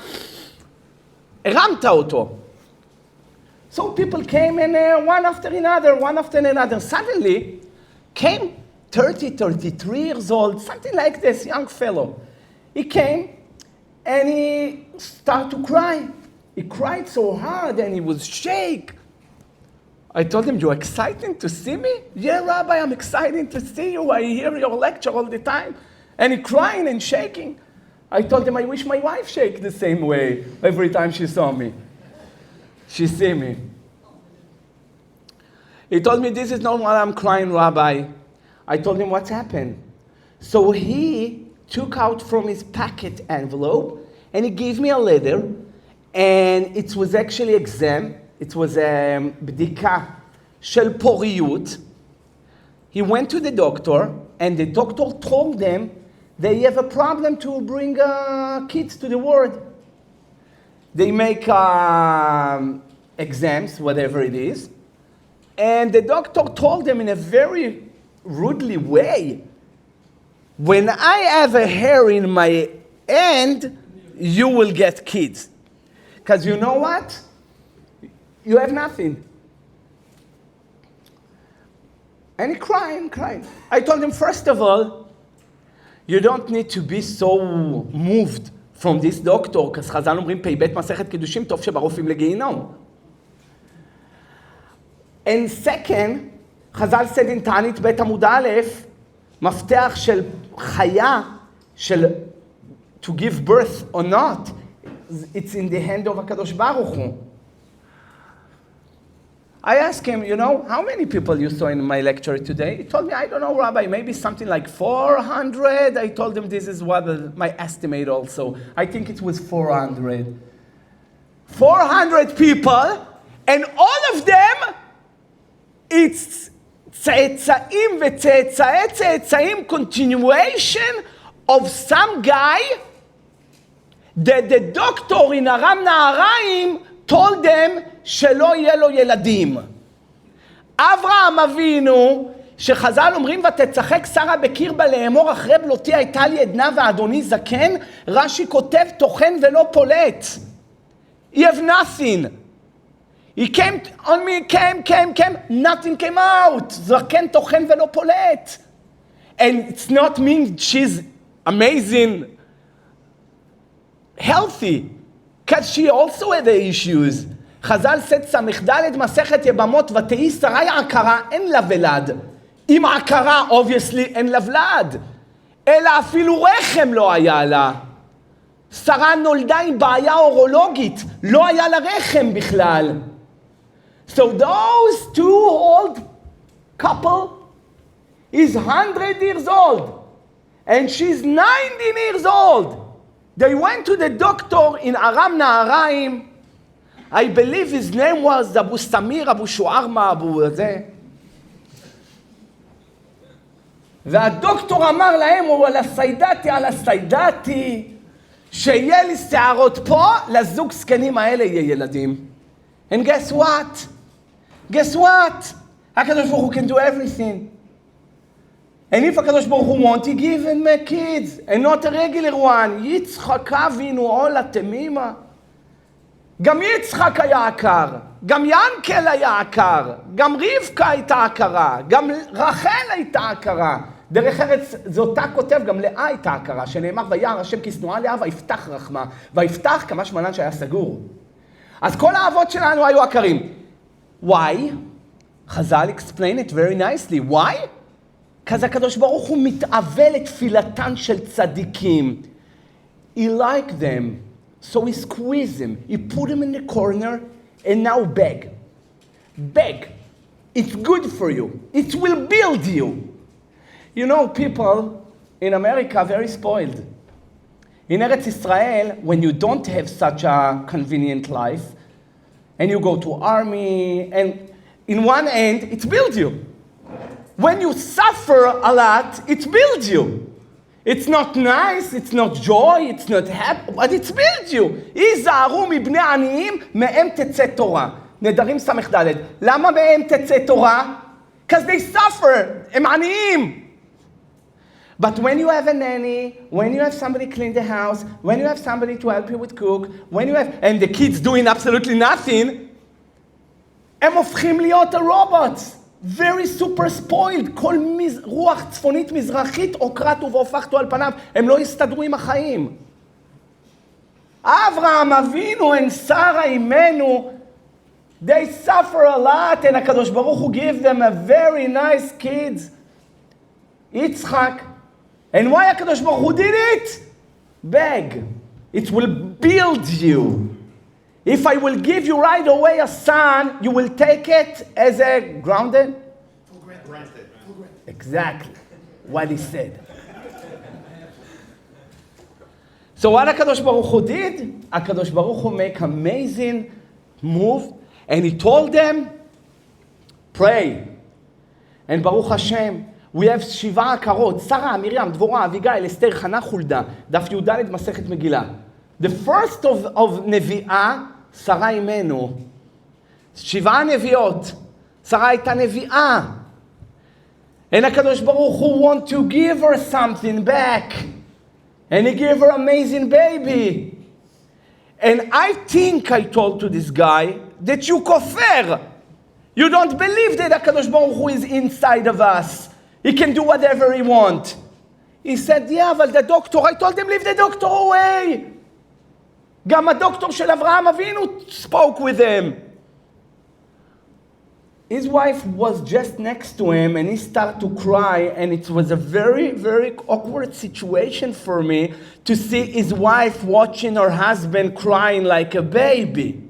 הרמת אותו. So people came in one after another. Suddenly came 33 years old, something like this, young fellow. He came and he started to cry. He cried so hard and he was shake. I told him, you're excited to see me? Yeah, Rabbi, I'm excited to see you. I hear your lecture all the time. And he crying and shaking. I told him, I wish my wife shake the same way every time she saw me. She see me. He told me, this is not why I'm crying, Rabbi. I told him what's happened. So he took out from his packet envelope and he gave me a letter, and it was actually exam. It was בדיקה של פוריות. He went to the doctor, and the doctor told them they have a problem to bring kids to the world. They make exams, whatever it is, and the doctor told them in a very rudely way, when I have a hair in my hand, you will get kids. Because you know what? You have nothing. And he crying. I told him, first of all, you don't need to be so moved from this doctor, because חז"ל אומרים, פ"ב מסכת קידושים, טוב שברופאים לגיהינום. And second, חז"ל said in תענית ב' עמוד א', מפתח של חיה, של to give birth or not, it's in the hand of HaKadosh Baruch Hu. I asked him, how many people you saw in my lecture today? He told me, I don't know, Rabbi, maybe something like 400. I told him this is what my estimate also. I think it was 400. 400 people, and all of them, it's צאצאים וצאצאי צאצאים, continuation of some guy that the doctor in ארם נהריים told them שלא יהיה לו ילדים. אברהם אבינו, שחז"ל אומרים ותצחק שרה בקרבה לאמור אחרי בלותי הייתה לי עדנה ואדוני זקן, רש"י כותב טוחן ולא פולט. He have nothing. He came on me, came, nothing came out. זקן טוחן ולא פולט. And it's not mean she's amazing, healthy, because she also had the issues. חז"ל סט ס"ד מסכת יבמות ותהי שרי עקרה, אין לה ולד. עם עקרה, obviously, אין לה ולד. אלא אפילו רחם לא היה לה. שרה נולדה עם בעיה אורולוגית, לא היה לה רחם בכלל. So those two old couple is 100 years old, and she's 19 years old. They went to the doctor in ארם נהריים. I believe his name was Abu Samir, Abu Shuarma, Abu זה. והדוקטור אמר להם, הוא על הסיידתי, שיהיה לי שערות פה, לזוג סקנים האלה יהיה ילדים. And guess what? HaKadosh Baruch Hu can do everything. And if HaKadosh Baruch Hu want, he give him kids, and not a regular one. יצחק אבינו עול התמימה. גם יצחק היה עקר, גם ינקל היה עקר, גם רבקה הייתה עקרה, גם רחל הייתה עקרה. דרך ארץ זה אותה כותב, גם לאה הייתה עקרה, שנאמר וירא השם כי שנואה לאה ויפתח רחמה, ויפתח כמה שמנן שהיה סגור. אז כל האבות שלנו היו עקרים. Why? חז"ל explain it very nicely. Why? because הקדוש ברוך הוא מתאווה לתפילתן של צדיקים. He liked them. So he squeezed him. He put him in the corner and now beg. Beg. It's good for you. It will build you. You know, people in America are very spoiled. In Eretz Israel, when you don't have such a convenient life, and you go to army, and in one end, it builds you. When you suffer a lot, it builds you. It's not nice, it's not joy, it's not happy, but it builds you. היזהרו מבני עניים, מהם תצא תורה. נדרים ס"ד. למה מהם תצא תורה? Because they suffer, הם עניים. But when you have a nanny, when you have somebody clean the house, when you have somebody to help you with cook, when you have, and the kids doing absolutely nothing, הם הופכים להיות robots. very super spoiled, כל רוח צפונית מזרחית עוקרתו והופכתו על פניו, הם לא הסתדרו עם החיים. אברהם אבינו and שרה אימנו, they suffer a lot, and הקדוש ברוך הוא give them a very nice kids, יצחק. And why הקדוש ברוך הוא did it? Beg. It will build you. If I will give you right away a son, you will take it as a grounded? For granted. Exactly what he said. So what HaKadosh Baruch Hu did? HaKadosh Baruch Hu make amazing move, and he told them, pray. And Baruch Hashem, we have שבעה עקרות, שרה, מרים, דבורה, אביגיל, אסתר, חנה, חולדה, דף י"ד מסכת מגילה. The first of נביאה, שרה אימנו. שבעה נביאות. שרה הייתה נביאה. And הקדוש ברוך הוא want to give her something back. And he gave her amazing baby. And I think I told to this guy that you kofir. You don't believe that HaKadosh Baruch Hu is inside of us. He can do whatever he wants. He said, yeah, but the doctor, I told him, leave the doctor away. גם הדוקטור של אברהם אבינו spoke with him. His wife was just next to him and he started to cry, and it was a very, very awkward situation for me to see his wife watching her husband crying like a baby.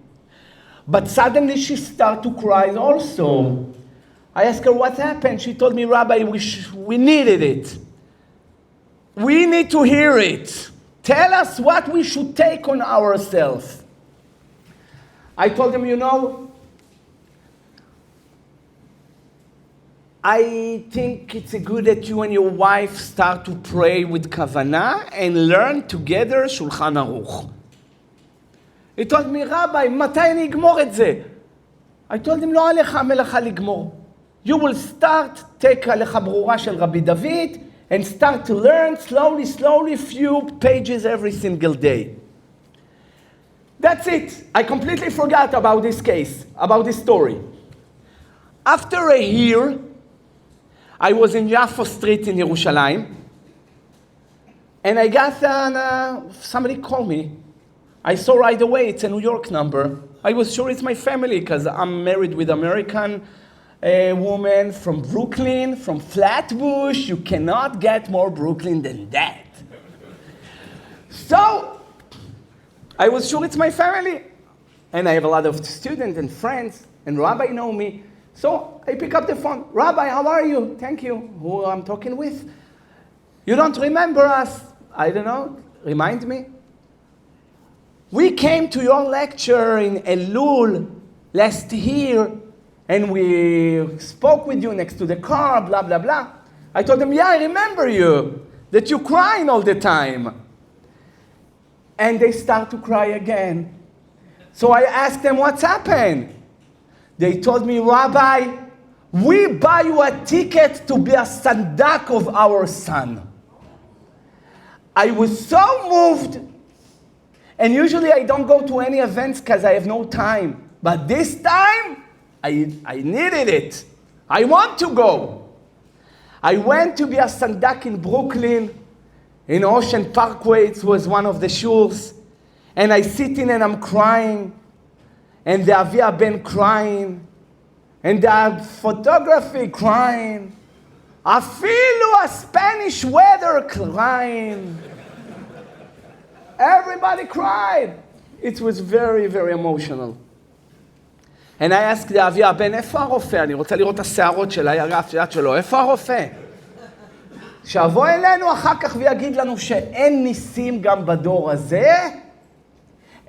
But suddenly she started to cry also. I asked her what happened. She told me, Rabbi, we needed it. We need to hear it. Tell us what we should take on ourselves. I told him, you know, I think it's good that you and your wife start to pray with kavanah and learn together Shulchan Aruch. He told me, Rabbi, מתי אני אגמור את זה? I told him, לא עליך המלאכה לגמור. You will start, take עליך ברורה של רבי דוד, and start to learn slowly, few pages every single day. That's it. I completely forgot about this case, about this story. After a year, I was in Yafo Street in Yerushalayim, and I got somebody called me. I saw right away it's a New York number. I was sure it's my family because I'm married with American woman from Brooklyn, from Flatbush. You cannot get more Brooklyn than that. So I was sure it's my family. And I have a lot of students and friends, and Rabbi know me. So I pick up the phone. Rabbi, how are you? Thank you. Who I'm talking with? You don't remember us? I don't know. Remind me. We came to your lecture in Elul last year, and we spoke with you next to the car, blah, blah, blah. I told them, yeah, I remember you, that you're crying all the time. And they start to cry again. So I asked them, what's happened? They told me, Rabbi, we buy you a ticket to be a sandak of our son. I was so moved. And usually I don't go to any events because I have no time. But this time, I needed it. I want to go. I went to be a sandak in Brooklyn, in Ocean Parkway. It was one of the shuls. And I sit in and I'm crying. And the Avia Ben crying. And the photography crying. Afilu a Spanish weather crying. Everybody cried. It was very, very emotional. And I asked the Avia Ben, איפה הרופא? אני רוצה לראות את השערות של הירף שלו. איפה הרופא? שיבוא אלינו אחר כך ויגיד לנו שאין ניסים גם בדור הזה.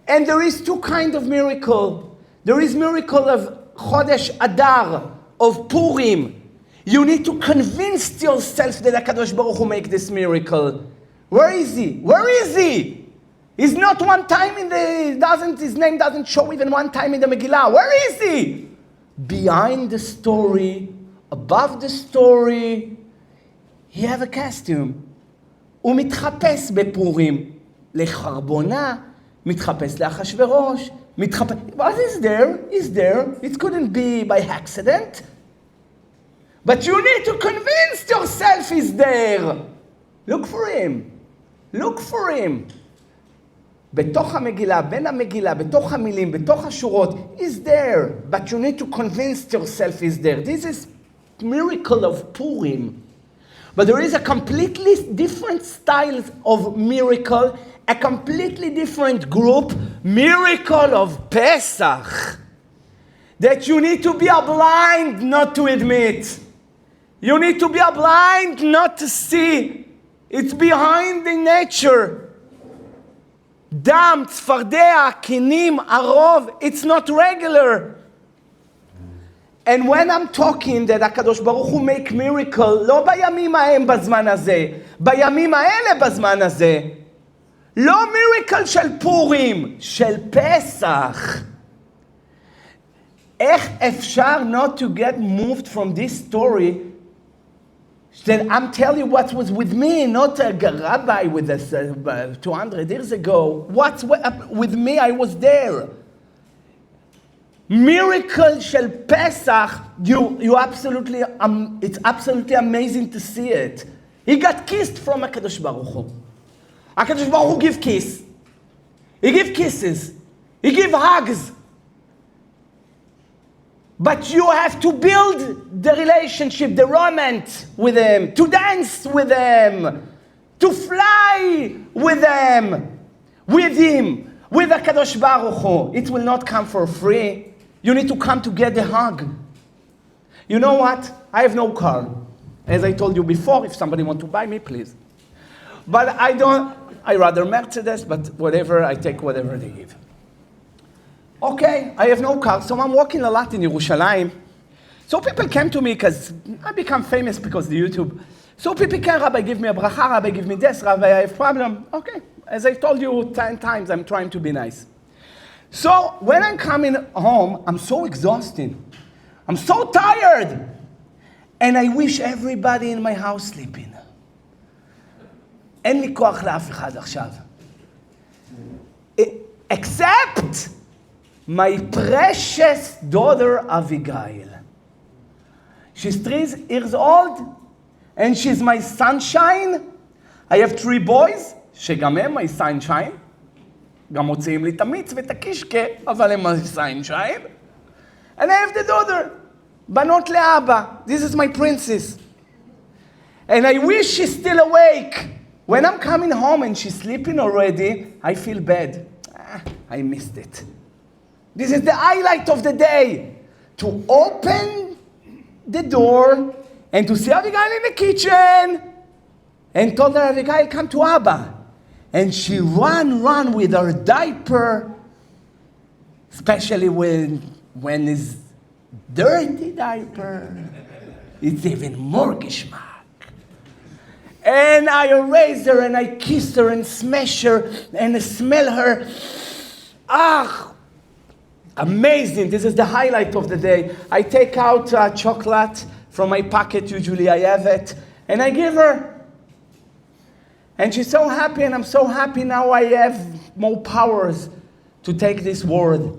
And there is two kinds of miracle. There is miracle of Chodesh Adar, of Purim. You need to convince yourself that HaKadosh Baruch Hu make this miracle. Where is he? Where is he? He's not one time in the, his name doesn't show even one time in the Megillah. Where is he? Behind the story, above the story, he have a costume. הוא מתחפש בפורים לחרבונה, מתחפש לאחשוורוש, מתחפש... What is there? Is there? It couldn't be by accident. But you need to convince yourself he's there. Look for him. Look for him. בתוך המגילה, בין המגילה, בתוך המילים, בתוך השורות, he's there. But you need to convince yourself he's there. This is miracle of Purim. But there is a completely different style of miracle, a completely different group, miracle of Pesach, that you need to be blind not to admit. You need to be blind not to see. It's behind the nature. דם, צפרדע, קינים, הרוב, it's not regular. And when I'm talking that הקדוש ברוך הוא make miracle, לא בימים ההם בזמן הזה, בימים האלה בזמן הזה. לא miracle של פורים, של פסח. איך אפשר not to get moved from this story that I'm telling you what was with me, not a rabbi with us 200 years ago. What's with me? I was there. Miracle shel Pesach, you absolutely, it's absolutely amazing to see it. He got kissed from HaKadosh Baruch Hu. HaKadosh Baruch Hu give kiss. He give kisses. He give hugs. But you have to build the relationship, the romance with them, to dance with them, to fly with them, with him, with HaKadosh Baruch Hu. It will not come for free. You need to come to get the hug. You know what? I have no car. As I told you before, if somebody wants to buy me, please. But I rather Mercedes, but whatever, I take whatever they give. Okay, I have no car, so I'm walking a lot in Yerushalayim. So people came to me because I become famous because of the YouTube. So people came, Rabbi, give me a bracha, Rabbi, give me this, Rabbi, I have problem. Okay, as I told you 10 times, I'm trying to be nice. So when I'm coming home, I'm so exhausted. I'm so tired. And I wish everybody in my house sleeping. אין לי כוח לאף אחד עכשיו. Except my precious daughter Abigail. She's 3 years old, and she's my sunshine. I have 3 boys, שגם הם my sunshine. גם מוציאים לי את המיץ ואת הקישקה, אבל הם my sunshine. And I have the daughter, בנות לאבא. This is my princess. And I wish she's still awake. When I'm coming home and she's sleeping already, I feel bad. I missed it. This is the highlight of the day. To open the door and to see Abigail in the kitchen. And told her, Abigail, come to Abba. And she run with her diaper. Especially when it's dirty diaper. It's even more geschmack. And I erase her and I kiss her and smash her and smell her. Amazing. This is the highlight of the day. I take out chocolate from my pocket. Usually I have it. And I give her. And she's so happy, and I'm so happy now I have more powers to take this word.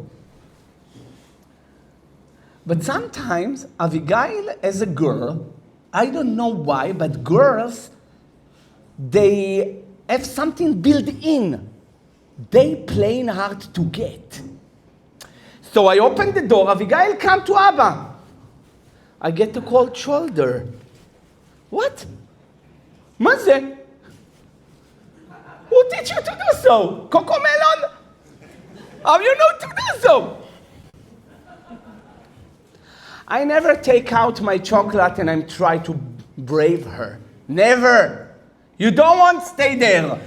But sometimes Abigail, as a girl, I don't know why, but girls, they have something built in. They plain hard to get. So I open the door, Abigail, come to Abba. I get a cold shoulder. What? מה זה? Who teach you to do so? Coco Melon? How you know to do so? I never take out my chocolate and I try to brave her. Never. You don't want to stay there.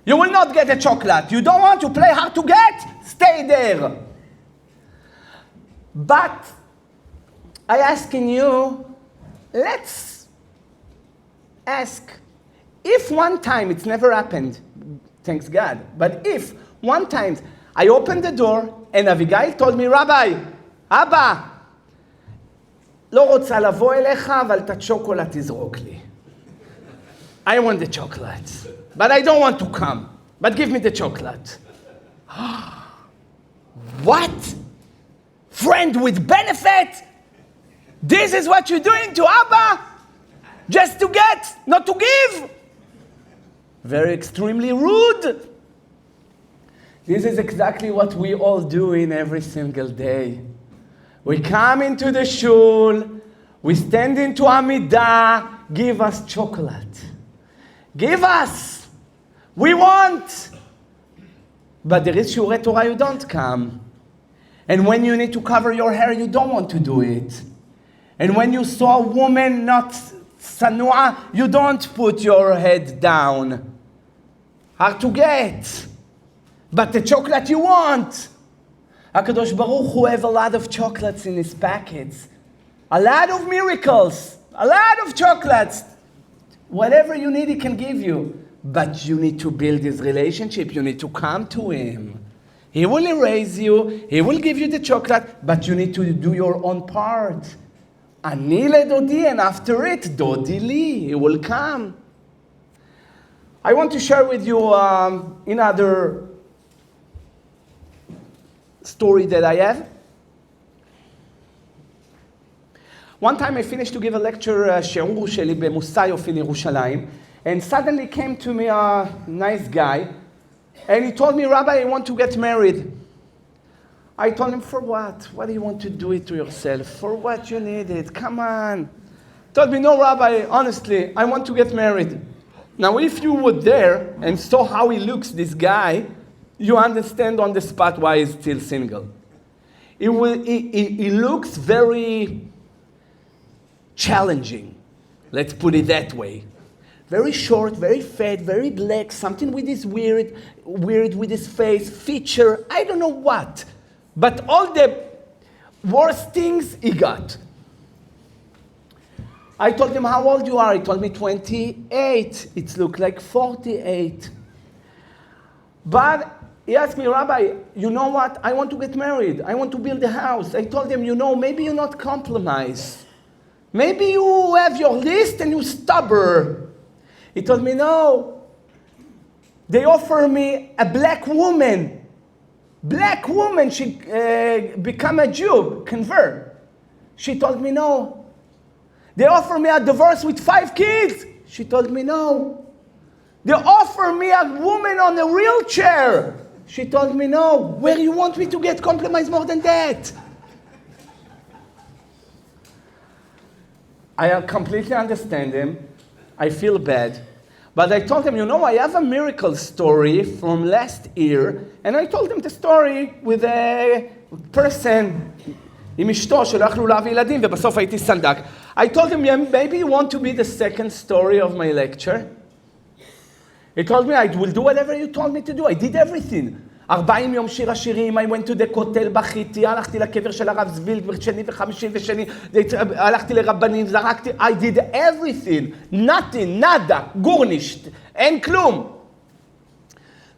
You will not get a chocolate. You don't want to play hard to get? Stay there. But I asking you, let's ask, if one time, it's never happened, thanks God, but if one time I opened the door and Abigail told me, Rabbi, Abba, לא רוצה לבוא אליך, אבל את הצ'וקולד תזרוק לי. I want the chocolate, but I don't want to come. But give me the chocolate. What? Friend with benefit? This is is what you're doing to Abba? Just to get, not to give. Very extremely rude. This is exactly what we all do in every single day. We come into the shul, we stand into Amidah, give us chocolate. Give us. We want. But there is Shiurei Torah, you don't come. And when you need to cover your hair, you don't want to do it. And when you saw a woman not sanua, you don't put your head down. Hard to get. But the chocolate you want. HaKadosh Baruch Hu have a lot of chocolates in his packets. A lot of miracles. A lot of chocolates. Whatever you need, he can give you. But you need to build this relationship. You need to come to him. He will erase you. He will give you the chocolate. But you need to do your own part. Ani ledodi, and after it, dodi li. He will come. I want to share with you another story that I have. One time I finished to give a lecture, שיעור שלי במוסאי אופי ירושלים, and suddenly came to me a nice guy, and he told me, Rabbi, I want to get married. I told him, for what? What do you want to do it to yourself? For what you need it? Come on. He told me, no, Rabbi, honestly, I want to get married. Now, if you were there and saw how he looks, this guy, you understand on the spot why he's still single. He looks very challenging. Let's put it that way. Very short, very fat, very black, something with his weird with his face, feature, I don't know what. But all the worst things he got. I told him, how old you are? He told me 28. It looked like 48. But he asked me, Rabbi, you know what? I want to get married. I want to build a house. I told him, maybe you're not compromised. Maybe you have your list and you're stubborn. He told me, no. They offer me a black woman. Black woman, she become a Jew, convert. She told me no. They offer me a divorce with 5 kids. She told me no. They offer me a woman on a wheelchair. She told me no. Where you want me to get compromised more than that? I completely understand him. I feel bad. But I told him, I have a miracle story from last year, and I told him the story with a person, עם אשתו שלא יכלו להביא ילדים, ובסוף הייתי סנדק. I told him, maybe you want to be the second story of my lecture? He told me, I will do whatever you told me to do. I did everything. 40 יום שיר השירים, I went to the כותל, בכיתי, הלכתי לקבר של הרב זבילד, בשני וחמישי ושני, הלכתי לרבנים, זרקתי, I did everything, nothing, nada, גורנישט, אין כלום.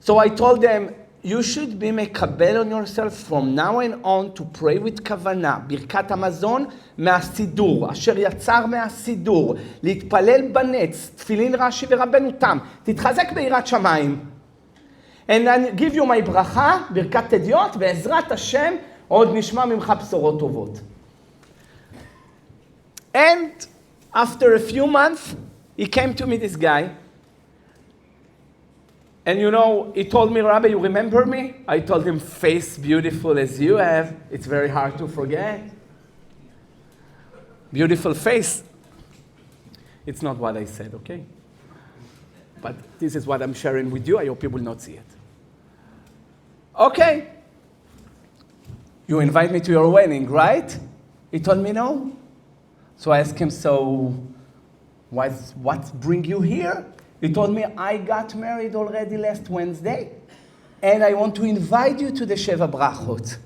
So I told them, you should be מקבל on yourself from now on to pray with כוונה, ברכת המזון מהסידור, אשר יצר מהסידור, להתפלל בנץ, תפילין רש"י ורבנו תם, תתחזק ביראת שמיים. And I give you my ברכה, ברכת הדיוט, בעזרת השם, עוד נשמע ממך בשורות טובות. And after a few months, he came to me, this guy. And he told me, Rabbi, you remember me? I told him, face beautiful as you have, it's very hard to forget. Beautiful face. It's not what I said, okay? But this is what I'm sharing with you. I hope you will not see it. Okay. You invite me to your wedding, right? He told me no. So I asked him, so what bring you here? He told me, I got married already last Wednesday, and I want to invite you to the Sheva Brachot.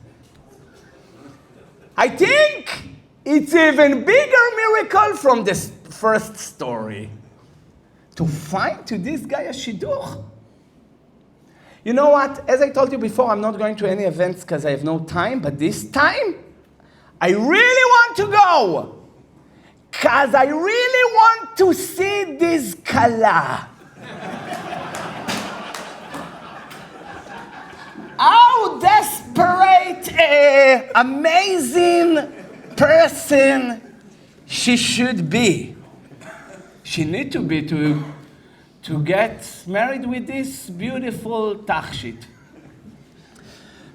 I think it's even bigger miracle from the first story. To find to this guy a shidduch. You know what? As I told you before, I'm not going to any events because I have no time, but this time, I really want to go. Because I really want to see this kala. How desperate, amazing person she should be. She need to be to get married with this beautiful tachshit.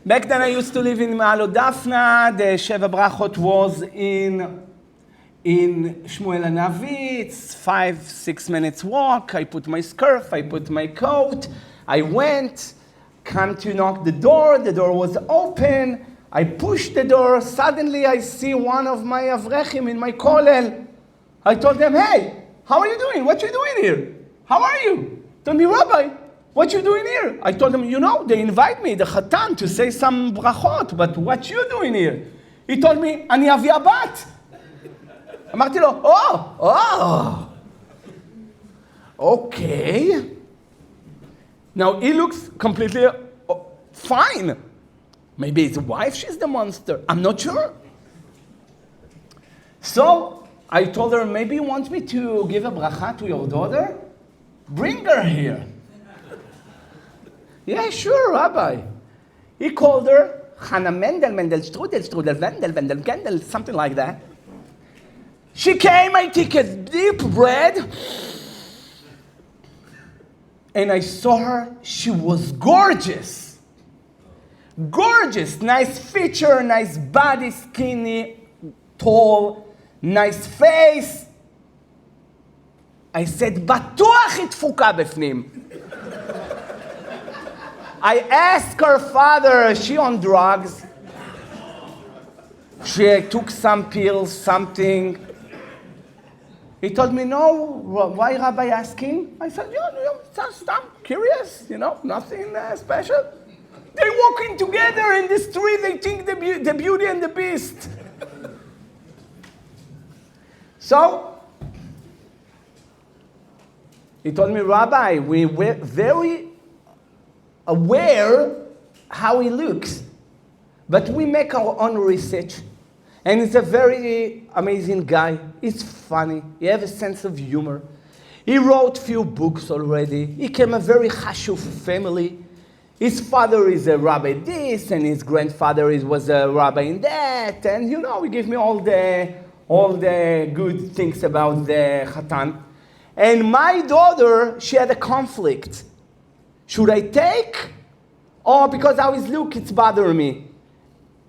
Back then I used to live in Ma'alot Dafna. The Sheva Brachot was in Shmuel HaNavi. It's 5-6 minutes walk. I put my scarf, I put my coat. I went, come to knock the door was open. I pushed the door. Suddenly I see one of my avrechim in my kollel. I told them, hey, how are you doing? What you doing here? How are you? Told me, Rabbi, what you doing here? I told him, they invite me, the Chatan, to say some brachot, but what you doing here? He told me, אני אבי הבת. אמרתי לו, okay. Now he looks completely fine. Maybe his wife, she's the monster. I'm not sure. So I told her, maybe you want me to give a bracha to your daughter? Bring her here. Yeah, sure, Rabbi. He called her Hannah Mendel, Strudel, Wendel, something like that. She came, I took a deep breath, and I saw her. She was gorgeous. Gorgeous, nice feature, nice body, skinny, tall, nice face. I said, בטוח היא דפוקה בפנים. I asked her father, is she on drugs? She took some pills, something. He told me, no. Why, Rabbi, asking? I said, just I'm curious, nothing special. They walking together in the street, they think the Beauty and the Beast. So, he told me, Rabbi, we were very aware how he looks, but we make our own research. And he's a very amazing guy. He's funny. He has a sense of humor. He wrote few books already. He came a very chashuv family. His father is a rabbi this, and his grandfather was a rabbi in that. And he gave me all the good things about the Chatan. And my daughter, she had a conflict. Should I take? Or because how his look, it's bothering me.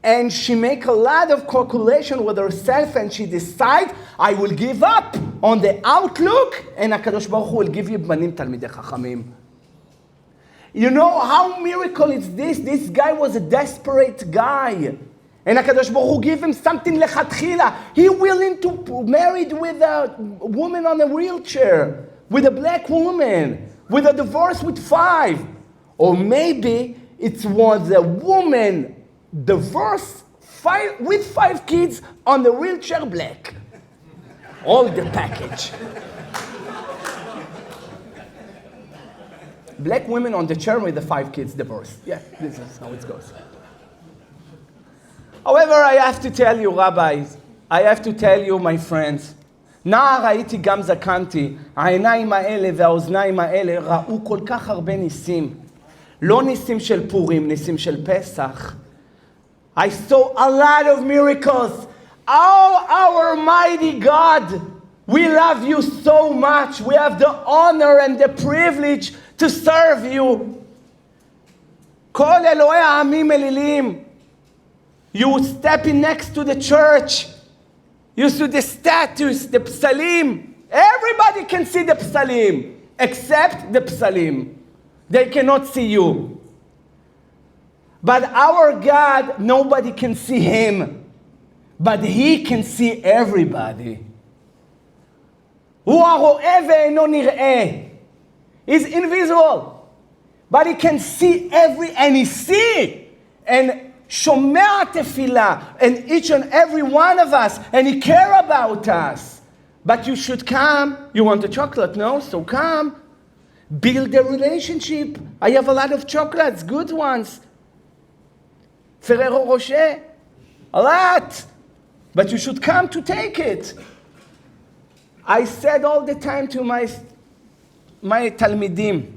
And she make a lot of calculation with herself, and she decide, I will give up on the outlook, and HaKadosh Baruch Hu will give you banim talmidei chachamim. You know how miracle is this? This guy was a desperate guy. And HaKadosh Baruch Hu gave him something lechatchila. He willing to marry with a woman on a wheelchair, with a black woman, with a divorce with 5. Or maybe it was a woman divorced with 5 kids on the wheelchair black. All the package. Black women on the chair with the 5 kids divorced. Yeah, this is how it goes. However, I have to tell you, rabbis, I have to tell you, my friends, נער הייתי גם זקנתי, העיניים האלה והאוזניים האלה ראו כל כך הרבה ניסים. לא ניסים של פורים, ניסים של פסח. I saw a lot of miracles. Oh, our mighty God, we love you so much. We have the honor and the privilege to serve you. כל אלוהי העמים אלילים. You stepping next to the church. You see the statues, the psalim. Everybody can see the psalim, except the psalim. They cannot see you. But our God, nobody can see him. But he can see everybody. הוא הרואה ואינו נראה. He's invisible. But he can see and he see. And שומע תפילה, and each and every one of us, and he care about us. But you should come. You want a chocolate? No? So come. Build a relationship. I have a lot of chocolates, good ones. Ferrero Rocher, a lot. But you should come to take it. I said all the time to my talmidim,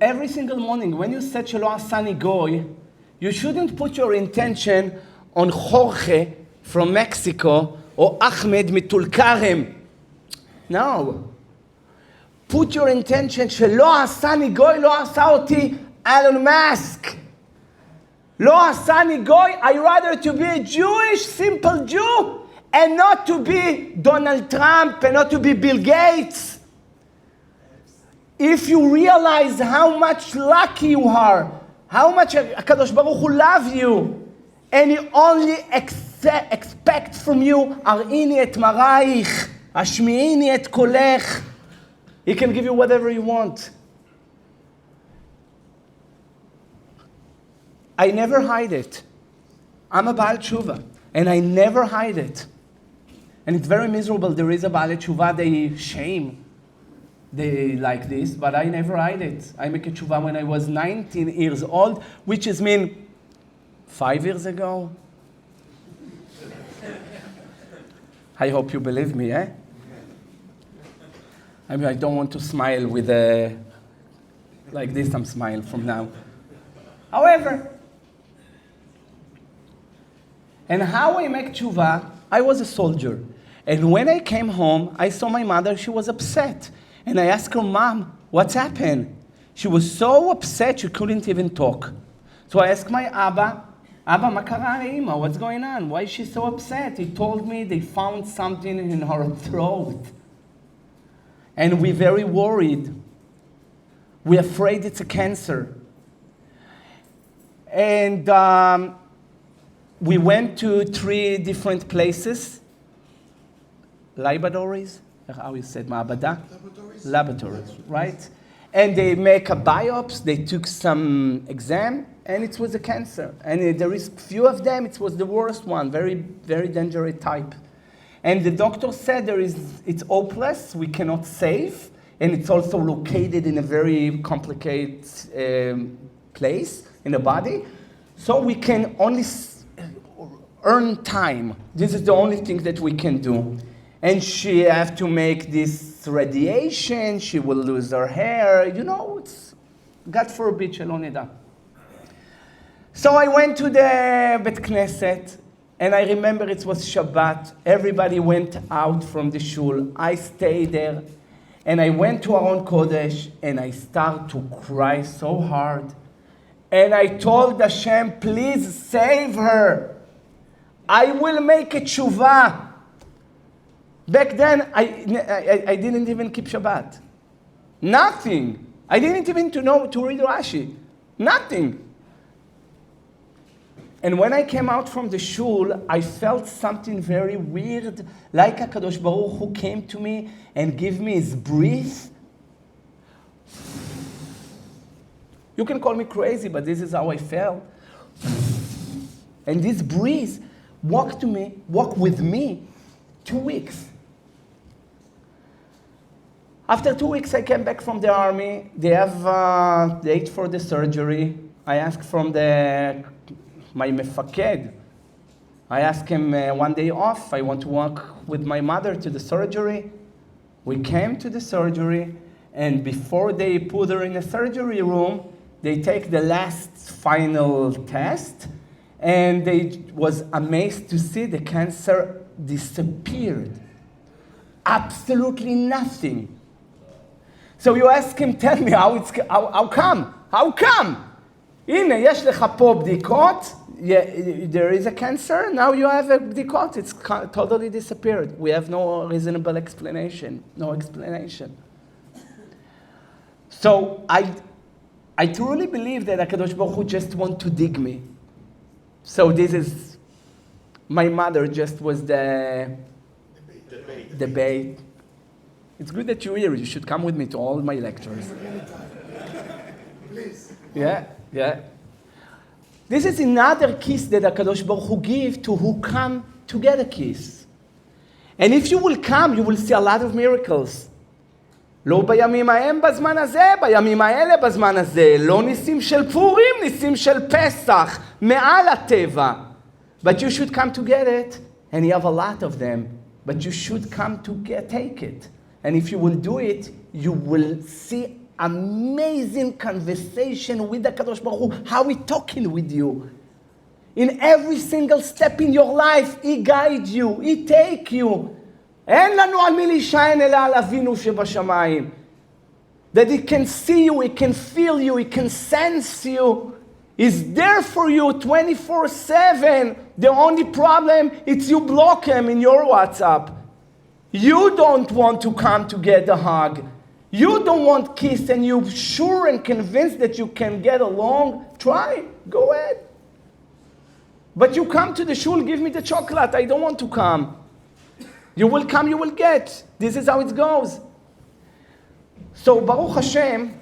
every single morning, when you said Shelo Asani Goy, you shouldn't put your intention on Jorge from Mexico or Ahmed מטול כרם. No. Put your intention שלא עשני גוי, לא עשה אותי אלון מאסק. לא עשני גוי, I rather to be a Jewish, simple Jew, and not to be Donald Trump, and not to be Bill Gates. If you realize how much lucky you are, how much HaKadosh Baruch Hu love you, and he only expect from you, הראיני את מראיך, השמיעיני את קולך. He can give you whatever you want. I never hide it. I'm a Baal Tshuva, and I never hide it. And it's very miserable. There is a Baal Tshuva, they shame. They like this, but I never hide it. I make a Tshuva when I was 19 years old, which is mean 5 years ago. I hope you believe me, eh? I mean, I don't want to smile with a, like this, I'm smiling from now. However, and how I make tshuva, I was a soldier. And when I came home, I saw my mother, she was upset. And I asked her, Mom, what's happened? She was so upset, she couldn't even talk. So I asked my Abba, מה קרה לאמא? What's going on? Why is she so upset? He told me they found something in her throat. And we're very worried. We're afraid it's a cancer. And we went to 3 different places. Laboratories? How you said, מעבדה? Laboratories, right? And they make a biopsy, they took some exam, and it was a cancer. And there is few of them, it was the worst one, very, very dangerous type. And the doctor said it's hopeless, we cannot save, and it's also located in a very complicated place in the body. So we can only earn time. This is the only thing that we can do. And she have to make this radiation, she will lose her hair, you know, it's, God forbid, שלא נדע. So I went to the Bet Knesset, and I remember it was Shabbat. Everybody went out from the shul. I stayed there, and I went to Aron Kodesh, and I started to cry so hard. And I told Hashem, please save her. I will make a tshuva. Back then, I didn't even keep Shabbat. Nothing. I didn't even know to read Rashi. Nothing. And when I came out from the shul, I felt something very weird, like HaKadosh Baruch Hu came to me and gave me his breath. You can call me crazy, but this is how I felt. And this breeze walked with me 2 weeks. After 2 weeks, I came back from the army. They have a date for the surgery. I asked from my mefaked. I asked him 1 day off. I want to walk with my mother to the surgery. We came to the surgery, and before they put her in the surgery room, they take the last final test, and they was amazed to see the cancer disappeared. Absolutely nothing. So you ask him, tell me, how come? How come? הנה, יש לך פה בדיקות, there is a cancer, now you have a בדיקות, it's totally disappeared. We have no reasonable explanation, no explanation. So I truly believe that HaKadosh Baruch Hu just want to dig me. So this is, my mother just was the debate. It's good that you're here. You should come with me to all my lectures. Please. Yeah. This is another kiss that HaKadosh Baruch Hu give to who come to get a kiss. And if you will come, you will see a lot of miracles. לא בימים ההם בזמן הזה, בימים האלה בזמן הזה. לא ניסים של פורים, ניסים של פסח, מעל הטבע. But you should come to get it, and you have a lot of them. But you should come to take it. And if you will do it, you will see amazing conversation with the Kadosh Baruch Hu, how he talking with you. In every single step in your life, He guides you, He take you. אין לנו על מי להישען אלא על אבינו שבשמיים. That He can see you, He can feel you, He can sense you. He's there for you 24/7. The only problem is you block Him in your WhatsApp. You don't want to come to get a hug. You don't want kiss and you're sure and convinced that you can get along. Try, go ahead. But you come to the shul, give me the chocolate. I don't want to come. You will come, you will get. This is how it goes. So Baruch Hashem,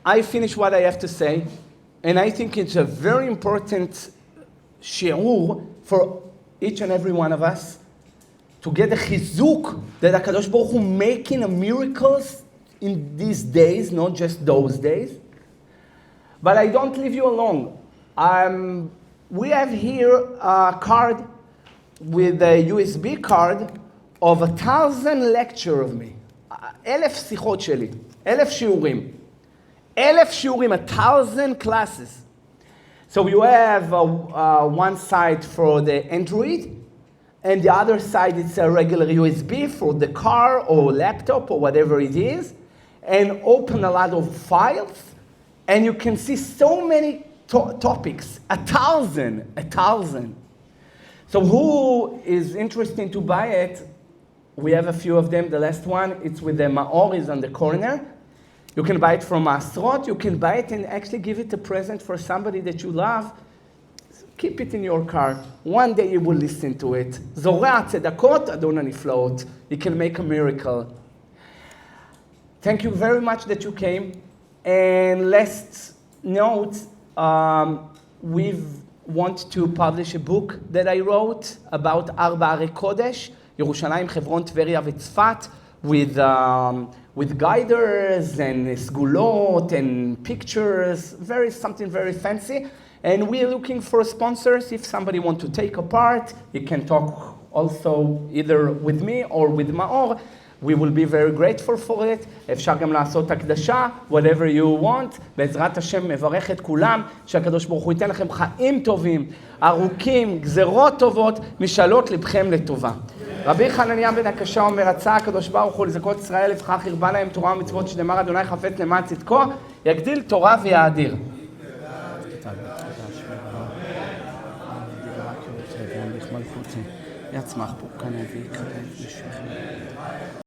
I finish what I have to say, and I think it's a very important shiur for each and every one of us to get the chizuk that HaKadosh Baruch Hu making a miracles in these days, not just those days. But I don't leave you alone. We have here a card with a USB card of 1,000 lecture of me. 1,000 שיחות שלי, 1,000 שיעורים. 1,000 שיעורים, 1,000 classes. So you have one side for the Android, and the other side is a regular USB for the car or laptop or whatever it is, and open a lot of files, and you can see so many topics, 1,000. So who is interested to buy it? We have a few of them. The last one, it's with the Maor, is on the corner. You can buy it from Asrot. You can buy it and actually give it a present for somebody that you love. Keep it in your car. One day you will listen to it. זורע צדקות, אדון הנפלאות. It can make a miracle. Thank you very much that you came. And last note, we want to publish a book that I wrote about ארבע ערי קודש, ירושלים, חברון, טבריה וצפת, with guiders and סגולות and pictures, something very fancy. And we're looking for sponsors. If somebody wants to take a part, you can talk also either with me or with Maor. We will be very grateful for it. אפשר גם לעשות הקדשה, whatever you want. בעזרת השם מברך את כולם, שהקדוש ברוך הוא ייתן לכם חיים טובים, ארוכים, גזרות טובות, משאלות לבכם לטובה. רבי חנניה בן הקשה אומר, רצה הקדוש ברוך הוא לזכות ישראל, לבכך ירבה להם תורה ומצוות, שנאמר אדוני חפץ למען צדקו, יגדיל תורה ויאדיר. יצמח פה כאן אבי, כבד ושכם.